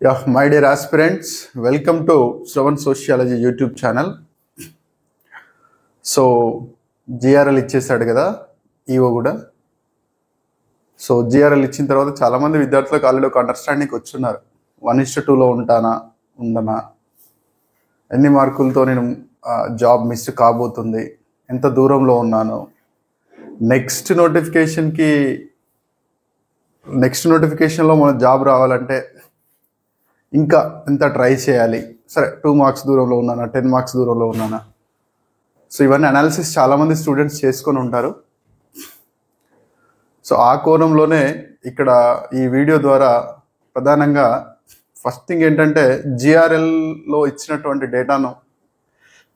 Yeah, my dear aspirants, welcome to Shravan Sociology YouTube channel. So GRL ఇచ్చేసాడు కదా EO కూడా. So GRL ఇచ్చిన తర్వాత చాలామంది విద్యార్థులకు ఆల్రెడీ ఒక అండర్స్టాండింగ్ వచ్చున్నారు. 1:2లో ఉంటానా, ఉండనా, ఎన్ని మార్కులతో నేను జాబ్ మిస్ కాబోతుంది, ఎంత దూరంలో ఉన్నాను, నెక్స్ట్ నోటిఫికేషన్లో మన జాబ్ రావాలంటే ఇంకా ఎంత ట్రై చేయాలి, సరే 2 మార్క్స్ దూరంలో ఉన్నానా, 10 మార్క్స్ దూరంలో ఉన్నానా. సో ఇవన్నీ అనాలిసిస్ చాలామంది స్టూడెంట్స్ చేసుకొని ఉంటారు. సో ఆ కోణంలోనే ఇక్కడ ఈ వీడియో ద్వారా ప్రధానంగా ఫస్ట్ థింగ్ ఏంటంటే జిఆర్ఎల్లో ఇచ్చినటువంటి డేటాను,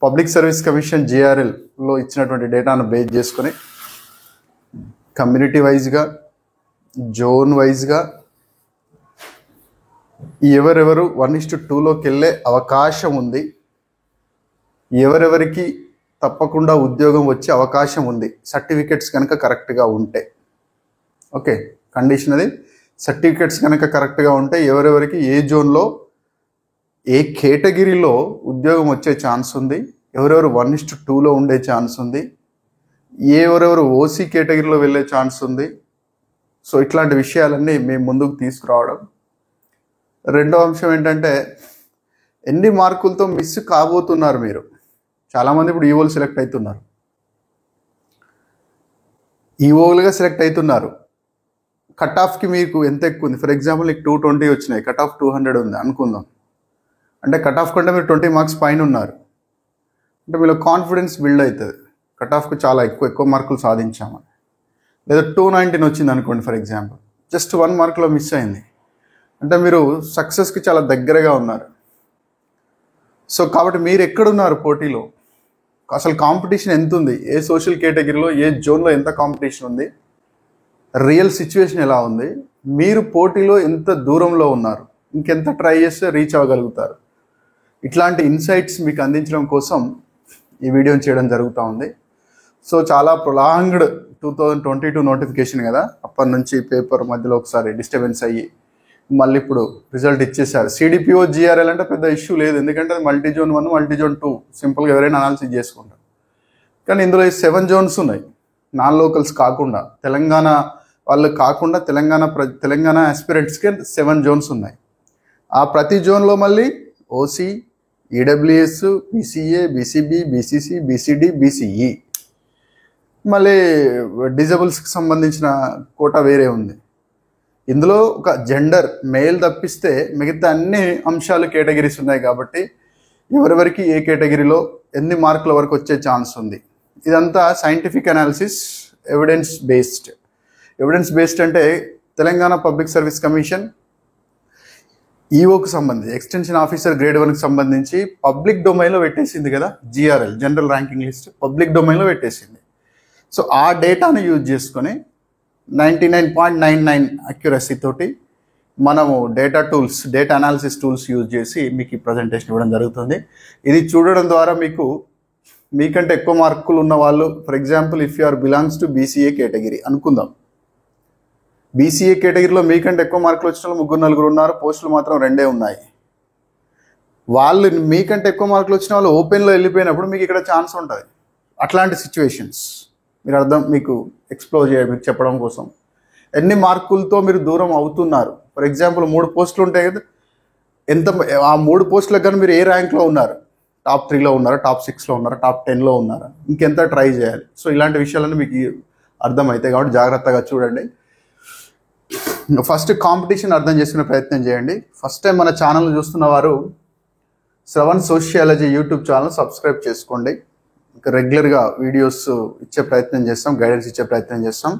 పబ్లిక్ సర్వీస్ కమిషన్ జిఆర్ఎల్లో ఇచ్చినటువంటి డేటాను బేస్ చేసుకొని కమ్యూనిటీ వైజ్గా, జోన్ వైజ్గా ఎవరెవరు 1:2లోకి వెళ్ళే అవకాశం ఉంది, ఎవరెవరికి తప్పకుండా ఉద్యోగం వచ్చే అవకాశం ఉంది, సర్టిఫికెట్స్ కనుక కరెక్ట్గా ఉంటే. ఓకే, కండిషన్ అది. సర్టిఫికెట్స్ కనుక కరెక్ట్గా ఉంటే ఎవరెవరికి ఏ జోన్లో ఏ కేటగిరీలో ఉద్యోగం వచ్చే ఛాన్స్ ఉంది, ఎవరెవరు 1:2లో ఉండే ఛాన్స్ ఉంది, ఎవరెవరు ఓసీ కేటగిరీలో వెళ్ళే ఛాన్స్ ఉంది. సో ఇట్లాంటి విషయాలన్నీ మేము ముందుకు తీసుకురావడం. రెండో అంశం ఏంటంటే ఎన్ని మార్కులతో మిస్ కాబోతున్నారు మీరు. చాలామంది ఇప్పుడు ఈవోలు సెలెక్ట్ అవుతున్నారు, ఈవోలుగా సెలెక్ట్ అవుతున్నారు. కట్ ఆఫ్కి మీకు ఎంత ఎక్కువ ఉంది? ఫర్ ఎగ్జాంపుల్ నీకు 220 వచ్చినాయి, కట్ ఆఫ్ 200 ఉంది అనుకుందాం. అంటే కట్ ఆఫ్ కంటే మీరు 20 మార్క్స్ పైన ఉన్నారు అంటే మీలో కాన్ఫిడెన్స్ బిల్డ్ అవుతుంది, కట్ ఆఫ్కి చాలా ఎక్కువ మార్కులు సాధించామని. లేదా 219 వచ్చింది అనుకోండి ఫర్ ఎగ్జాంపుల్, జస్ట్ 1 మార్కులో మిస్ అయింది అంటే మీరు సక్సెస్కి చాలా దగ్గరగా ఉన్నారు. సో కాబట్టి మీరు ఎక్కడున్నారు పోటీలో, అసలు కాంపిటీషన్ ఎంత ఉంది, ఏ సోషల్ కేటగిరీలో ఏ జోన్లో ఎంత కాంపిటీషన్ ఉంది, రియల్ సిచ్యువేషన్ ఎలా ఉంది, మీరు పోటీలో ఎంత దూరంలో ఉన్నారు, ఇంకెంత ట్రై చేస్తే రీచ్ అవ్వగలుగుతారు. ఇట్లాంటి ఇన్సైట్స్ మీకు అందించడం కోసం ఈ వీడియోని చేయడం జరుగుతూ ఉంది. సో చాలా ప్రొలాంగ్డ్ 2022 నోటిఫికేషన్ కదా, అప్పటి నుంచి పేపర్ మధ్యలో ఒకసారి డిస్టర్బెన్స్ అయ్యి మళ్ళీ ఇప్పుడు రిజల్ట్ ఇచ్చేసారు. సిడిపిఓ జిఆర్ఎల్ అంటే పెద్ద ఇష్యూ లేదు, ఎందుకంటే అది మల్టీజోన్ 1 మల్టీజోన్ 2 సింపుల్గా ఎవరైనా అనాలిసిస్ చేసుకుంటారు. కానీ ఇందులో 7 జోన్స్ ఉన్నాయి, నాన్ లోకల్స్ కాకుండా, తెలంగాణ వాళ్ళు కాకుండా తెలంగాణ ఆస్పిరెంట్స్కి 7 జోన్స్ ఉన్నాయి. ఆ ప్రతి జోన్లో మళ్ళీ OC, EWS, BCA, BCB, BCC, BCD, BCE, మళ్ళీ డిజబుల్స్కి సంబంధించిన కోటా వేరే ఉంది. ఇందులో ఒక జెండర్ మేల్ తప్పిస్తే మిగతా అన్ని అంశాలు కేటగిరీస్ ఉన్నాయి కాబట్టి ఎవరెవరికి ఏ కేటగిరీలో ఎన్ని మార్కుల వరకు వచ్చే ఛాన్స్ ఉంది. ఇదంతా సైంటిఫిక్ అనాలిసిస్, ఎవిడెన్స్ బేస్డ్ అంటే తెలంగాణ పబ్లిక్ సర్వీస్ కమిషన్ ఈఓకి సంబంధించి, ఎక్స్టెన్షన్ ఆఫీసర్ గ్రేడ్ 1కి సంబంధించి పబ్లిక్ డొమైన్లో పెట్టేసింది కదా GRL, general ranking list public డొమైన్లో పెట్టేసింది. సో ఆ డేటాను యూజ్ చేసుకొని 99.99 అక్యురసీ తోటి మనము డేటా అనాలిసిస్ టూల్స్ యూజ్ చేసి మీకు ఈ ప్రజెంటేషన్ ఇవ్వడం జరుగుతుంది. ఇది చూడడం ద్వారా మీకంటే ఎక్కువ మార్కులు ఉన్న వాళ్ళు, for example if you are belongs to BCA category అనుకుందాం. బీసీఏ కేటగిరీలో మీకంటే ఎక్కువ మార్కులు వచ్చిన వాళ్ళు 3-4 ఉన్నారు, పోస్టులు మాత్రం 2 ఉన్నాయి. వాళ్ళు మీకంటే ఎక్కువ మార్కులు వచ్చిన వాళ్ళు ఓపెన్లో వెళ్ళిపోయినప్పుడు మీకు ఇక్కడ ఛాన్స్ ఉంటుంది. అట్లాంటి సిచ్యువేషన్స్ మీకు మీకు చెప్పడం కోసం ఎన్ని మార్కులతో మీరు దూరం అవుతున్నారు. ఫర్ ఎగ్జాంపుల్ 3 పోస్టులు ఉంటాయి కదా, ఆ 3 పోస్టులకు కానీ మీరు ఏ ర్యాంక్లో ఉన్నారు, టాప్ 3లో ఉన్నారా, టాప్ 6లో ఉన్నారా, టాప్ 10లో ఉన్నారా, ఇంకెంత ట్రై చేయాలి. సో ఇలాంటి విషయాలన్నీ మీకు అర్థమవుతాయి కాబట్టి జాగ్రత్తగా చూడండి. ఫస్ట్ కాంపిటీషన్ అర్థం చేసుకునే ప్రయత్నం చేయండి. ఫస్ట్ టైం మన ఛానల్ చూస్తున్న వారు Shravan sociology YouTube channel subscribe చేసుకోండి. రెగ్యులర్గా వీడియోస్ ఇచ్చే ప్రయత్నం చేస్తాం, గైడెన్స్ ఇచ్చే ప్రయత్నం చేస్తాం.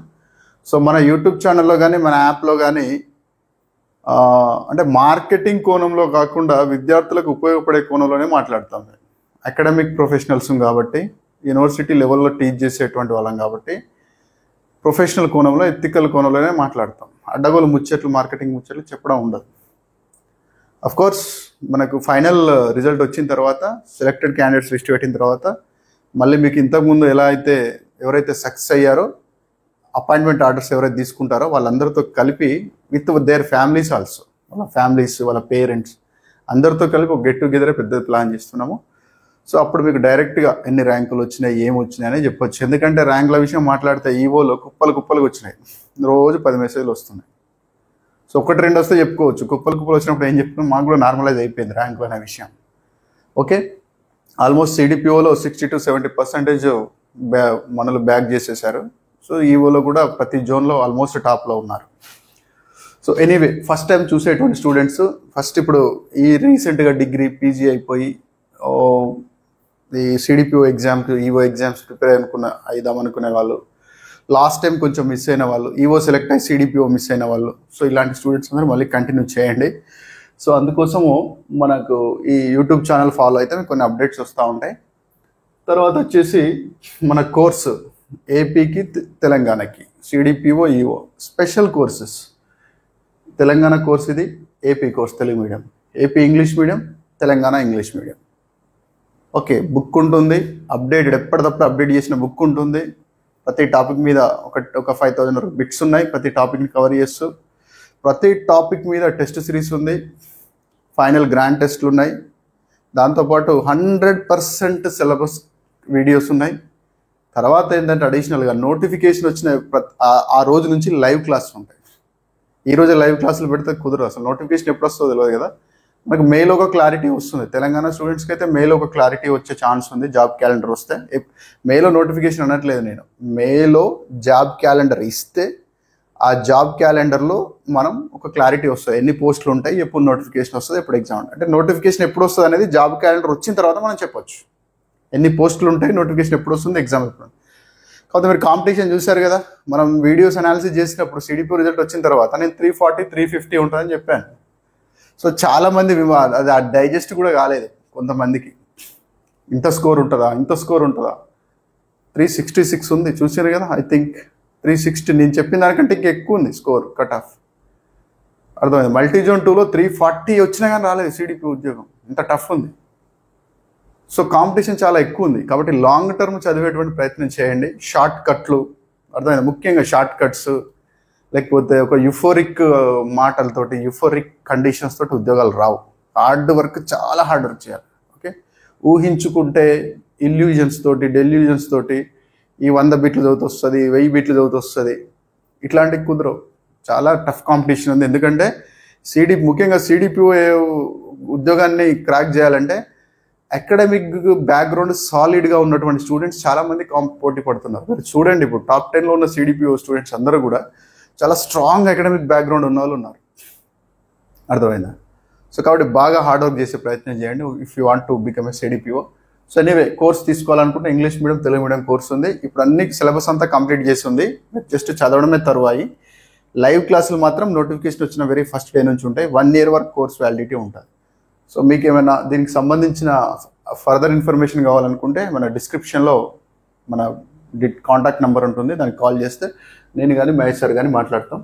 సో మన యూట్యూబ్ ఛానల్లో కానీ మన యాప్లో కానీ అంటే మార్కెటింగ్ కోణంలో కాకుండా విద్యార్థులకు ఉపయోగపడే కోణంలోనే మాట్లాడతాం. అకాడమిక్ ప్రొఫెషనల్స్ కాబట్టి, యూనివర్సిటీ లెవెల్లో టీచ్ చేసేటువంటి వాళ్ళం కాబట్టి ప్రొఫెషనల్ కోణంలో, ఎథికల్ కోణంలోనే మాట్లాడతాం. అడ్డగోలు ముచ్చట్లు, మార్కెటింగ్ ముచ్చట్లు చెప్పడం ఉండదు. అఫ్కోర్స్ మనకు ఫైనల్ రిజల్ట్ వచ్చిన తర్వాత, సెలెక్టెడ్ క్యాండిడేట్స్ లిస్ట్ పెట్టిన తర్వాత మళ్ళీ మీకు ఇంతకుముందు ఎవరైతే సక్సెస్ అయ్యారో, అపాయింట్మెంట్ ఆర్డర్స్ ఎవరైతే తీసుకుంటారో వాళ్ళందరితో కలిపి విత్ దేర్ ఫ్యామిలీస్ ఆల్సో వాళ్ళ ఫ్యామిలీస్, వాళ్ళ పేరెంట్స్ అందరితో కలిపి ఒక గెట్ టుగెదర్ పెద్ద ప్లాన్ చేస్తున్నాము. సో అప్పుడు మీకు డైరెక్ట్గా ఎన్ని ర్యాంకులు వచ్చినాయి, ఏం వచ్చినాయి అని చెప్పొచ్చు. ఎందుకంటే ర్యాంకుల విషయం మాట్లాడితే ఈవోలో కుప్పలు వచ్చినాయి, రోజు 10 మెసేజ్లు వస్తున్నాయి. సో 1-2 వస్తే చెప్పుకోవచ్చు, కుప్పలు వచ్చినప్పుడు ఏం చెప్తున్నాం, మాకు కూడా నార్మలైజ్ అయిపోయింది ర్యాంకులు అనే విషయం. ఓకే, ఆల్మోస్ట్ సిడిపిఓలో 60-70% మనలు బ్యాక్ చేసేసారు. సో ఈవోలో కూడా ప్రతి జోన్లో ఆల్మోస్ట్ టాప్లో ఉన్నారు. సో ఎనీవే, ఫస్ట్ టైం చూసేటువంటి స్టూడెంట్స్, ఫస్ట్ ఇప్పుడు ఈ రీసెంట్గా డిగ్రీ పీజీ అయిపోయి ఈ సిడిపిఓ ఎగ్జామ్కి, ఈవో ఎగ్జామ్స్ ప్రిపేర్ అయిదామనుకునే వాళ్ళు, లాస్ట్ టైం కొంచెం మిస్ అయిన వాళ్ళు, ఈవో సెలెక్ట్ అయ్యి సిడిపిఓ మిస్ అయిన వాళ్ళు, సో ఇలాంటి స్టూడెంట్స్ అందరూ మళ్ళీ కంటిన్యూ చేయండి. సో అందుకోసము మనకు ఈ యూట్యూబ్ ఛానల్ ఫాలో అయితే మీకు కొన్ని అప్డేట్స్ వస్తూ ఉంటాయి. తర్వాత వచ్చేసి మన కోర్సు ఏపీకి తెలంగాణకి CDPO EO special courses. Telangana course ఇది, AP course Telugu medium, AP English medium, Telangana English medium. Okay, book ఉంటుంది అప్డేటెడ్, ఎప్పటికప్పుడు అప్డేట్ చేసిన బుక్ ఉంటుంది. ప్రతి టాపిక్ మీద ఒక 5000 బిట్స్ ఉన్నాయి, ప్రతి టాపిక్ని కవర్ చేస్తూ. ప్రతి టాపిక్ మీద టెస్ట్ సిరీస్ ఉంది, ఫైనల్ గ్రాండ్ టెస్ట్లు ఉన్నాయి. దాంతోపాటు 100% సిలబస్ వీడియోస్ ఉన్నాయి. తర్వాత ఏంటంటే అడిషనల్గా నోటిఫికేషన్ వచ్చిన ఆ రోజు నుంచి లైవ్ క్లాస్ ఉంటాయి. ఈరోజు లైవ్ క్లాసులు పెడితే కుదరదు, అసలు నోటిఫికేషన్ ఎప్పుడు వస్తుందో తెలియదు కదా. మనకు మెయిల్ ఒక క్లారిటీ వస్తుంది, తెలంగాణ స్టూడెంట్స్కి అయితే మెయిల్ ఒక క్లారిటీ వచ్చే ఛాన్స్ ఉంది. జాబ్ క్యాలెండర్ వస్తే, మేలో నోటిఫికేషన్ అనట్లేదు నేను, మేలో జాబ్ క్యాలెండర్ ఇస్తే ఆ జాబ్ క్యాలెండర్లో మనం ఒక క్లారిటీ వస్తుంది, ఎన్ని పోస్టులు ఉంటాయి, ఎప్పుడు నోటిఫికేషన్ వస్తుంది, ఎప్పుడు ఎగ్జామ్. అంటే నోటిఫికేషన్ ఎప్పుడు వస్తుంది అనేది జాబ్ క్యాలెండర్ వచ్చిన తర్వాత మనం చెప్పొచ్చు, ఎన్ని పోస్టులు ఉంటాయి, నోటిఫికేషన్ ఎప్పుడు వస్తుంది, ఎగ్జామ్ ఎప్పుడు. కాకపోతే మీరు కాంపిటీషన్ చూశారు కదా, మనం వీడియోస్ అనాలిసిస్ చేసినప్పుడు సిడిపి రిజల్ట్ వచ్చిన తర్వాత నేను 340-350 ఉంటుందని చెప్పాను. సో చాలామంది అది ఆ డైజెస్ట్ కూడా కాలేదు కొంతమందికి. ఇంత స్కోర్ ఉంటుందా, ఇంత స్కోర్ ఉంటుందా, 366 ఉంది చూసారు కదా. ఐ థింక్ 360, నేను చెప్పిన దానికంటే ఇంకా ఎక్కువ ఉంది స్కోర్ కట్ ఆఫ్. అర్థమైంది. మల్టీ జోన్ 2లో 340 వచ్చినా కానీ రాలేదు సిడిపి ఉద్యోగం, ఇంత టఫ్ ఉంది. సో కాంపిటీషన్ చాలా ఎక్కువ ఉంది. కాబట్టి లాంగ్ టర్మ్ చదివేటువంటి ప్రయత్నం చేయండి. షార్ట్ కట్లు, అర్థమైంది, ముఖ్యంగా షార్ట్ కట్స్, లేకపోతే ఒక యుఫోరిక్ మాటలతోటి, యుఫోరిక్ కండిషన్స్ తోటి ఉద్యోగాలు రావు. హార్డ్ వర్క్, చాలా హార్డ్ వర్క్ చేయాలి. ఓకే, ఊహించుకుంటే ఇల్యూజన్స్ తోటి, డెల్యూజన్స్ తోటి ఈ 100 బిట్లు చదువుతూ వస్తుంది, 1000 బిట్లు చదువుతూ వస్తుంది, ఇట్లాంటివి కుదరవు. చాలా టఫ్ కాంపిటీషన్ ఉంది. ఎందుకంటే ముఖ్యంగా సిడిపిఓ ఉద్యోగాన్ని క్రాక్ చేయాలంటే అకాడమిక్ బ్యాక్గ్రౌండ్ సాలిడ్గా ఉన్నటువంటి స్టూడెంట్స్ చాలామంది పోటీ పడుతున్నారు. మీరు చూడండి, ఇప్పుడు టాప్ 10లో ఉన్న సిడిపిఓ స్టూడెంట్స్ అందరూ కూడా చాలా స్ట్రాంగ్ అకాడమిక్ బ్యాక్గ్రౌండ్ ఉన్న వాళ్ళు ఉన్నారు. అర్థమైందా? సో కాబట్టి బాగా హార్డ్ వర్క్ చేసే ప్రయత్నం చేయండి if you want to become a CDPO. So anyway, course తీసుకోవాలనుకుంటే English medium, Telugu medium course ఉంది. ఇప్పుడు అన్ని సిలబస్ అంతా కంప్లీట్ చేసి ఉంది, జస్ట్ చదవడమే తరువాయి. లైవ్ క్లాసులు మాత్రం నోటిఫికేషన్ వచ్చిన వెరీ ఫస్ట్ డే నుంచి ఉంటాయి. 1 year వరకు కోర్స్ వ్యాలిడిటీ ఉంటుంది. సో మీకు ఏమైనా దీనికి సంబంధించిన ఫర్దర్ ఇన్ఫర్మేషన్ కావాలనుకుంటే మన డిస్క్రిప్షన్లో మన కాంటాక్ట్ నెంబర్ ఉంటుంది, దానికి కాల్ చేస్తే నేను కానీ మహేష్ సార్ కానీ మాట్లాడతాం.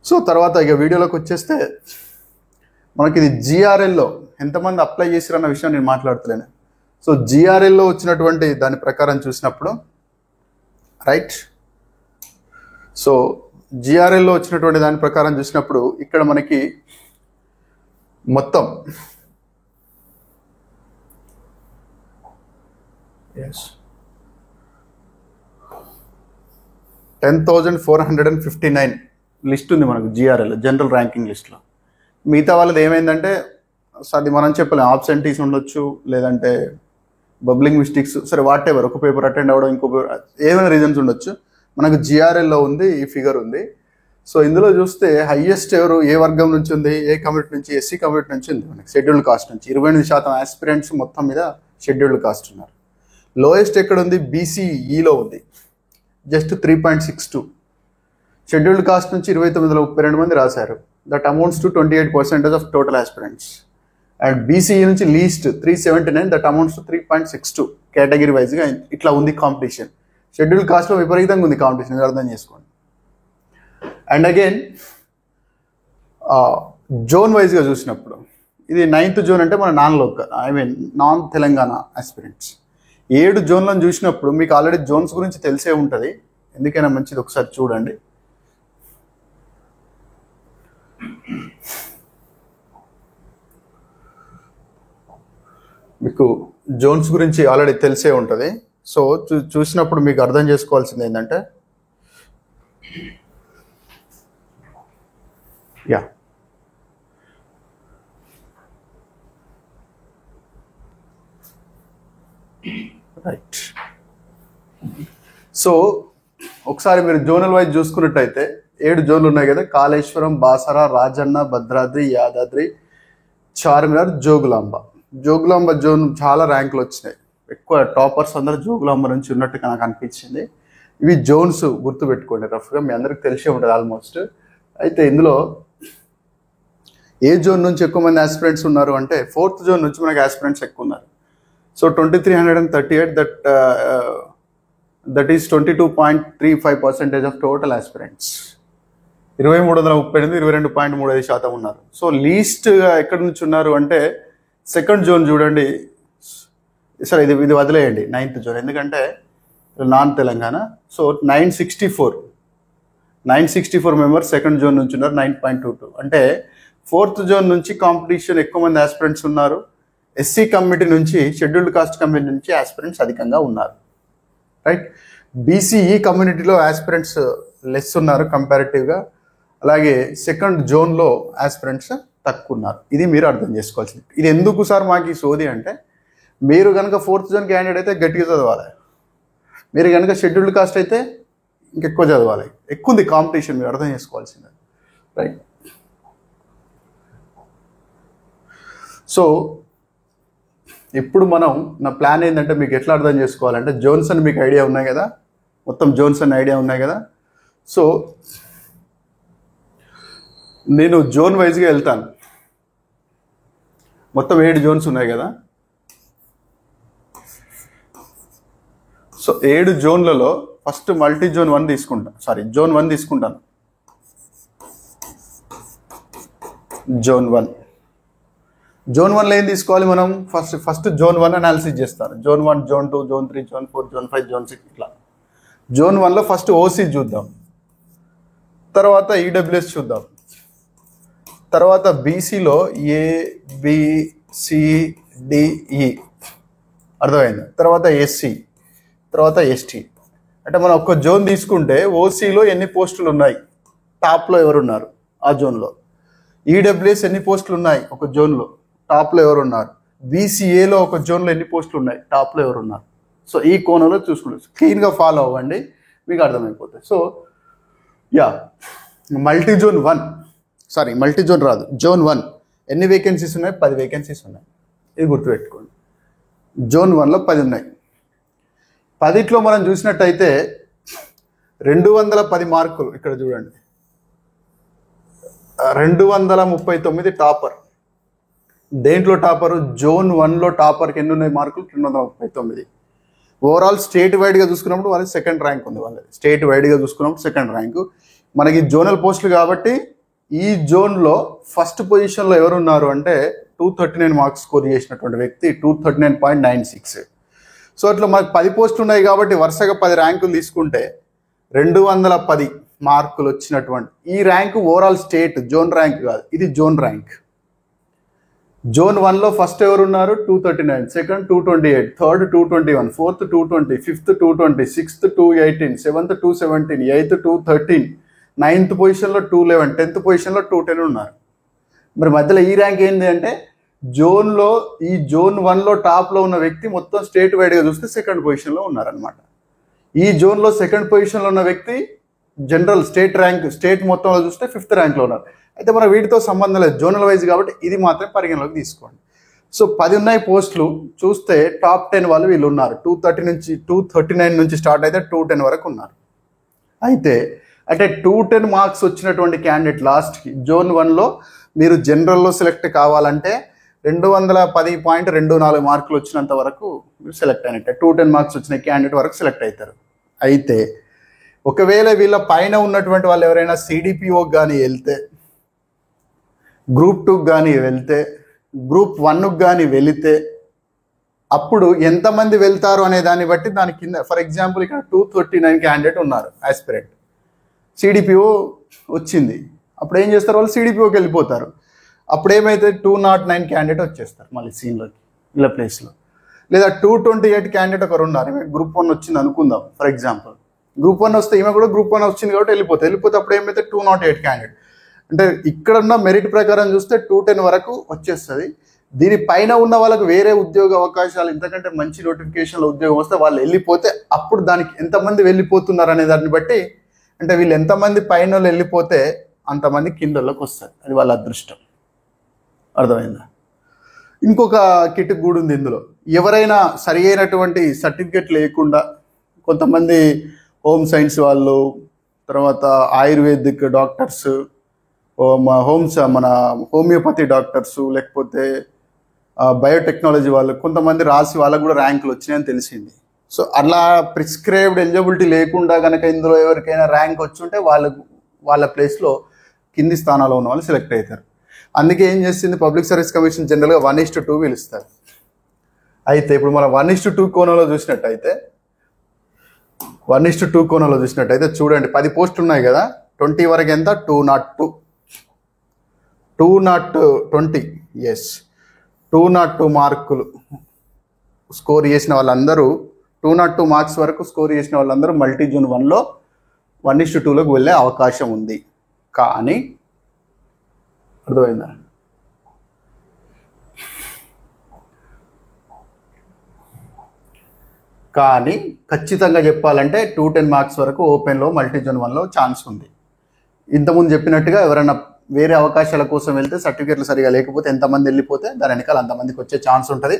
సో తర్వాత ఇక వీడియోలోకి వచ్చేస్తే మనకి ఇది జిఆర్ఎల్లో ఎంతమంది అప్లై చేశారన్న విషయం నేను మాట్లాడుతున్నాను. సో జిఆర్ఎల్లో వచ్చినటువంటి దాని ప్రకారం చూసినప్పుడు రైట్, సో జిఆర్ఎల్లో వచ్చినటువంటి దాని ప్రకారం చూసినప్పుడు ఇక్కడ మనకి మొత్తం 10,459 లిస్ట్ ఉంది మనకు జిఆర్ఎల్ జనరల్ ర్యాంకింగ్ లిస్ట్లో. మిగతా వాళ్ళది ఏమైందంటే అది మనం చెప్పలేం, ఆబ్సెంటీస్ ఉండొచ్చు, లేదంటే బబ్లింగ్ మిస్టేక్స్, సరే వాట్ ఎవర్, ఒక పేపర్ అటెండ్ అవ్వడం, ఇంకో ఏమైనా రీజన్స్ ఉండొచ్చు. మనకు జిఆర్ఎల్లో ఉంది, ఈ ఫిగర్ ఉంది. సో ఇందులో చూస్తే హైయెస్ట్ ఎవరు, ఏ వర్గం నుంచి ఉంది, ఏ కమ్యూనిటీ నుంచి, ఎస్సీ కమ్యూనిటీ నుంచి ఉంది, మనకి షెడ్యూల్డ్ కాస్ట్ నుంచి 28% ఆస్పిరెంట్స్ మొత్తం మీద షెడ్యూల్డ్ కాస్ట్ ఉన్నారు. లోయెస్ట్ ఎక్కడ ఉంది, బీసీఈలో ఉంది, జస్ట్ 3.62. షెడ్యూల్డ్ కాస్ట్ నుంచి 2932 మంది రాశారు, that amounts to 28% of total aspirants. And BCE నుంచి least 379, that amounts to 3.62. Category వైజ్గా ఇట్లా ఉంది కాంపిటీషన్. షెడ్యూల్డ్ కాస్ట్లో విపరీతంగా ఉంది కాంపిటీషన్, అర్థం చేసుకోండి. అండ్ అగైన్ జోన్ వైజ్గా చూసినప్పుడు ఇది 9th జోన్ అంటే మన నాన్ తెలంగాణ ఆస్పిరెంట్స్. 7 జోన్లను చూసినప్పుడు మీకు ఆల్రెడీ జోన్స్ గురించి తెలిసే ఉంటుంది, ఎందుకైనా మంచిది ఒకసారి చూడండి. మీకు జోన్స్ గురించి ఆల్రెడీ తెలిసే ఉంటుంది. సో చూసినప్పుడు మీకు అర్థం చేసుకోవాల్సింది ఏంటంటే యా రైట్. సో ఒకసారి మీరు జోనల్ వైజ్ చూసుకున్నట్టయితే 7 జోన్లు ఉన్నాయి కదా, కాళేశ్వరం, బాసర, రాజన్న, భద్రాద్రి, యాదాద్రి, చార్మినార్, జోగులాంబ. జోగులాంబ జోన్ చాలా ర్యాంకులు వచ్చినాయి, ఎక్కువ టాపర్స్ అందరూ జోగులాంబ నుంచి ఉన్నట్టుగా నాకు అనిపించింది. ఇవి జోన్స్ గుర్తుపెట్టుకోండి రఫ్గా, మీ అందరికి తెలిసే ఉంటుంది ఆల్మోస్ట్. అయితే ఇందులో ఏ జోన్ నుంచి ఎక్కువ మంది ఆస్పిరెంట్స్ ఉన్నారు అంటే 4th జోన్ నుంచి మనకి ఆస్పిరెంట్స్ ఎక్కువ ఉన్నారు. So 2338, that is 22.35% of total aspirants. 2338, 22.35% ఉన్నారు. సో లీస్ట్గా ఎక్కడి నుంచి ఉన్నారు అంటే 2nd జోన్ చూడండి. సరే ఇది వదిలేయండి, 9th జోన్, ఎందుకంటే non Telangana. So 964 members 2nd zone నుంచి ఉన్నారు, 9.22. అంటే 4th జోన్ నుంచి కాంపిటీషన్ ఎక్కువ మంది ఆస్పిరెంట్స్ ఉన్నారు. ఎస్సీ కమ్యూనిటీ నుంచి, షెడ్యూల్డ్ కాస్ట్ కమ్యూనిటీ నుంచి ఆస్పిరెంట్స్ అధికంగా ఉన్నారు, రైట్. బీసీఈ కమ్యూనిటీలో ఆస్పిరెంట్స్ లెస్ ఉన్నారు కంపారిటివ్గా. అలాగే 2nd జోన్లో ఆస్పిరెంట్స్ తక్కువ ఉన్నారు. ఇది మీరు అర్థం చేసుకోవాల్సింది. ఇది ఎందుకు సార్ మాకు ఈ సోది అంటే, మీరు కనుక 4th జోన్ క్యాండిడేట్ అయితే గట్టిగా చదవాలి, మీరు కనుక షెడ్యూల్డ్ కాస్ట్ అయితే ఇంకెక్కువ చదవాలి. ఎక్కువ ఉంది కాంపిటీషన్, మీరు అర్థం చేసుకోవాల్సింది, రైట్. సో ఇప్పుడు మనం, నా ప్లాన్ ఏంటంటే మీకు ఎట్లా అర్థం చేసుకోవాలంటే, జోన్స్ అని మీకు ఐడియా ఉన్నాయి కదా, మొత్తం జోన్స్ అని ఐడియా ఉన్నాయి కదా. సో నేను జోన్ వైజ్గా వెళ్తాను. మొత్తం 7 జోన్స్ ఉన్నాయి కదా. సో 7 జోన్లలో ఫస్ట్ మల్టీ జోన్ 1 తీసుకుంటాను, జోన్ 1 తీసుకుంటాను. జోన్ 1లో ఏం తీసుకోవాలి మనం? ఫస్ట్ జోన్ 1 అనాలిసిస్ చేస్తాను. Zone 1, zone 2, zone 3, zone 4, zone 5, zone 6 ఇట్లా. జోన్ 1లో ఫస్ట్ ఓసీ చూద్దాం, తర్వాత ఈడబ్ల్యూఎస్ చూద్దాం, తర్వాత బీసీలో ABCDE అర్థమైంది, తర్వాత ఎస్సీ, తర్వాత ఎస్టీ. అంటే మనం ఒక్క జోన్ తీసుకుంటే ఓసీలో ఎన్ని పోస్టులు ఉన్నాయి, టాప్లో ఎవరున్నారు ఆ జోన్లో. ఈడబ్ల్యూఎస్ ఎన్ని పోస్టులు ఉన్నాయి ఒక జోన్లో, టాప్లో ఎవరున్నారు. బీసీఏలో ఒక జోన్లో ఎన్ని పోస్టులు ఉన్నాయి, టాప్లో ఎవరున్నారు. సో ఈ కోణంలో చూసుకుంటారు, క్లీన్గా ఫాలో అవ్వండి, మీకు అర్థమైపోతుంది. సో యా, మల్టీ జోన్ రాదు, జోన్ 1 ఎన్ని వేకెన్సీస్ ఉన్నాయి? 10 వేకెన్సీస్ ఉన్నాయి. ఇది గుర్తుపెట్టుకోండి. జోన్ 1లో 10 ఉన్నాయి. 10లో మనం చూసినట్టయితే 210 మార్కులు ఇక్కడ చూడండి, 239 టాపర్. దేంట్లో టాపరు? జోన్ 1లో టాపర్కి ఎన్ని ఉన్నాయి మార్కులు? 239. ఓవరాల్ స్టేట్ వైడ్గా చూసుకున్నప్పుడు వాళ్ళకి 2nd ర్యాంక్ ఉంది. వాళ్ళది స్టేట్ వైడ్గా చూసుకున్నప్పుడు 2nd ర్యాంకు. మనకి జోనల్ పోస్టులు కాబట్టి ఈ జోన్లో ఫస్ట్ పొజిషన్లో ఎవరున్నారు అంటే 239 మార్క్స్ స్కోర్ చేసినటువంటి వ్యక్తి 239.96. సో అట్లా మనకు 10 పోస్టులు ఉన్నాయి కాబట్టి వరుసగా 10 ర్యాంకులు తీసుకుంటే 210 మార్కులు వచ్చినటువంటి ఈ rank overall state, zone rank కాదు, ఇది జోన్ ర్యాంక్. జోన్ 1లో ఫస్ట్ ఎవరున్నారు? 239, second 228, third 221, fourth 220, fifth 220, sixth 218, seventh 217, eighth 213, 9th పొజిషన్లో 211, 10th పొజిషన్లో 210 ఉన్నారు. మరి మధ్యలో ఈ ర్యాంక్ ఏంటి అంటే, ఈ జోన్ 1లో టాప్లో ఉన్న వ్యక్తి మొత్తం స్టేట్ వైడ్గా చూస్తే 2nd పొజిషన్లో ఉన్నారనమాట. ఈ జోన్లో 2nd పొజిషన్లో ఉన్న వ్యక్తి జనరల్ స్టేట్ మొత్తంలో చూస్తే 5th ర్యాంక్లో ఉన్నారు. అయితే మన వీటితో సంబంధం లేదు, జోనల్ వైజ్ కాబట్టి ఇది మాత్రం పరిగణలోకి తీసుకోండి. సో 10 ఉన్నాయి పోస్టులు చూస్తే టాప్ 10 వాళ్ళు వీళ్ళు ఉన్నారు. 239 నుంచి స్టార్ట్ అయితే 210 వరకు ఉన్నారు. అయితే అంటే 210 మార్క్స్ వచ్చినటువంటి క్యాండిడేట్ లాస్ట్కి జోన్ 1లో మీరు జనరల్లో సెలెక్ట్ కావాలంటే 210.24 మార్కులు వచ్చినంత వరకు మీరు సెలెక్ట్ అయినట్టే. 210 మార్క్స్ వచ్చిన క్యాండిడేట్ వరకు సెలెక్ట్ అవుతారు. అయితే ఒకవేళ వీళ్ళ పైన ఉన్నటువంటి వాళ్ళు ఎవరైనా సిడిపిఓకి కానీ వెళ్తే, గ్రూప్ 2కి కానీ వెళ్తే, గ్రూప్ 1కి కానీ వెళితే అప్పుడు ఎంతమంది వెళ్తారు అనే దాన్ని బట్టి దాని కింద, ఫర్ ఎగ్జాంపుల్ ఇక్కడ 239 క్యాండిడేట్ ఉన్నారు ఆస్పిరెంట్, సిడిపిఓ వచ్చింది, అప్పుడు ఏం చేస్తారు వాళ్ళు? సిడిపిఓకి వెళ్ళిపోతారు. అప్పుడు ఏమైతే 209 క్యాండిడేట్ వచ్చేస్తారు మళ్ళీ సీన్లోకి. వీళ్ళ ప్లేస్లో. లేదా 228 క్యాండిడేట్ ఒకరు ఉన్నారు, ఈమె గ్రూప్ 1 వచ్చింది అనుకుందాం ఫర్ ఎగ్జాంపుల్. గ్రూప్ 1 వస్తే ఈమె కూడా గ్రూప్ 1 వచ్చింది కాబట్టి వెళ్ళిపోతే అప్పుడు ఏమైతే 208 క్యాండిడేట్. అంటే ఇక్కడ ఉన్న మెరిట్ ప్రకారం చూస్తే 210 వరకు వచ్చేస్తుంది. దీనిపైన ఉన్న వాళ్ళకు వేరే ఉద్యోగ అవకాశాలు ఇంతకంటే మంచి నోటిఫికేషన్లో ఉద్యోగం వస్తే వాళ్ళు వెళ్ళిపోతే అప్పుడు దానికి ఎంతమంది వెళ్ళిపోతున్నారు అనే దాన్ని బట్టి, అంటే వీళ్ళు ఎంతమంది పైన వాళ్ళు వెళ్ళిపోతే అంతమంది కిందలోకి వస్తారు, అది వాళ్ళ అదృష్టం. అర్థమైందా? ఇంకొక కిట్ కూడా ఉంది ఇందులో. ఎవరైనా సరి అయినటువంటి సర్టిఫికెట్ లేకుండా, కొంతమంది హోమ్ సైన్స్ వాళ్ళు, తర్వాత ఆయుర్వేదిక్ డాక్టర్స్, మన హోమియోపతి డాక్టర్స్, లేకపోతే బయోటెక్నాలజీ వాళ్ళు కొంతమంది రాసి వాళ్ళకు కూడా ర్యాంకులు వచ్చినాయని తెలిసింది. సో అలా ప్రిస్క్రైబ్డ్ ఎలిజిబిలిటీ లేకుండా కనుక ఇందులో ఎవరికైనా ర్యాంక్ వచ్చుంటే వాళ్ళ ప్లేస్లో కింది స్థానాల్లో ఉన్న వాళ్ళు సెలెక్ట్ అవుతారు. అందుకే ఏం చేస్తుంది పబ్లిక్ సర్వీస్ కమిషన్ జనరల్గా 1:2 పిలుస్తారు. అయితే ఇప్పుడు మనం 1:2 కోణంలో చూసినట్టయితే 1:2 కోణంలో చూసినట్టయితే చూడండి, 10 పోస్టులు ఉన్నాయి కదా, 20 వరకు ఎంత 202 220 ఎస్ 202 మార్కులు స్కోర్ చేసిన వాళ్ళందరూ 202 మార్క్స్ వరకు స్కోర్ చేసిన వాళ్ళందరూ మల్టీ జోన్ 1లో 1:2లోకి వెళ్ళే అవకాశం ఉంది. కానీ అర్థమైందా? కానీ ఖచ్చితంగా చెప్పాలంటే 210 మార్క్స్ వరకు ఓపెన్లో మల్టీ జోన్ 1లో ఛాన్స్ ఉంది. ఇంతకుముందు చెప్పినట్టుగా ఎవరైనా వేరే అవకాశాల కోసం వెళ్తే సర్టిఫికేట్లు సరిగా లేకపోతే ఎంతమంది వెళ్ళిపోతే దాని వెనకాల అంతమందికి వచ్చే ఛాన్స్ ఉంటుంది.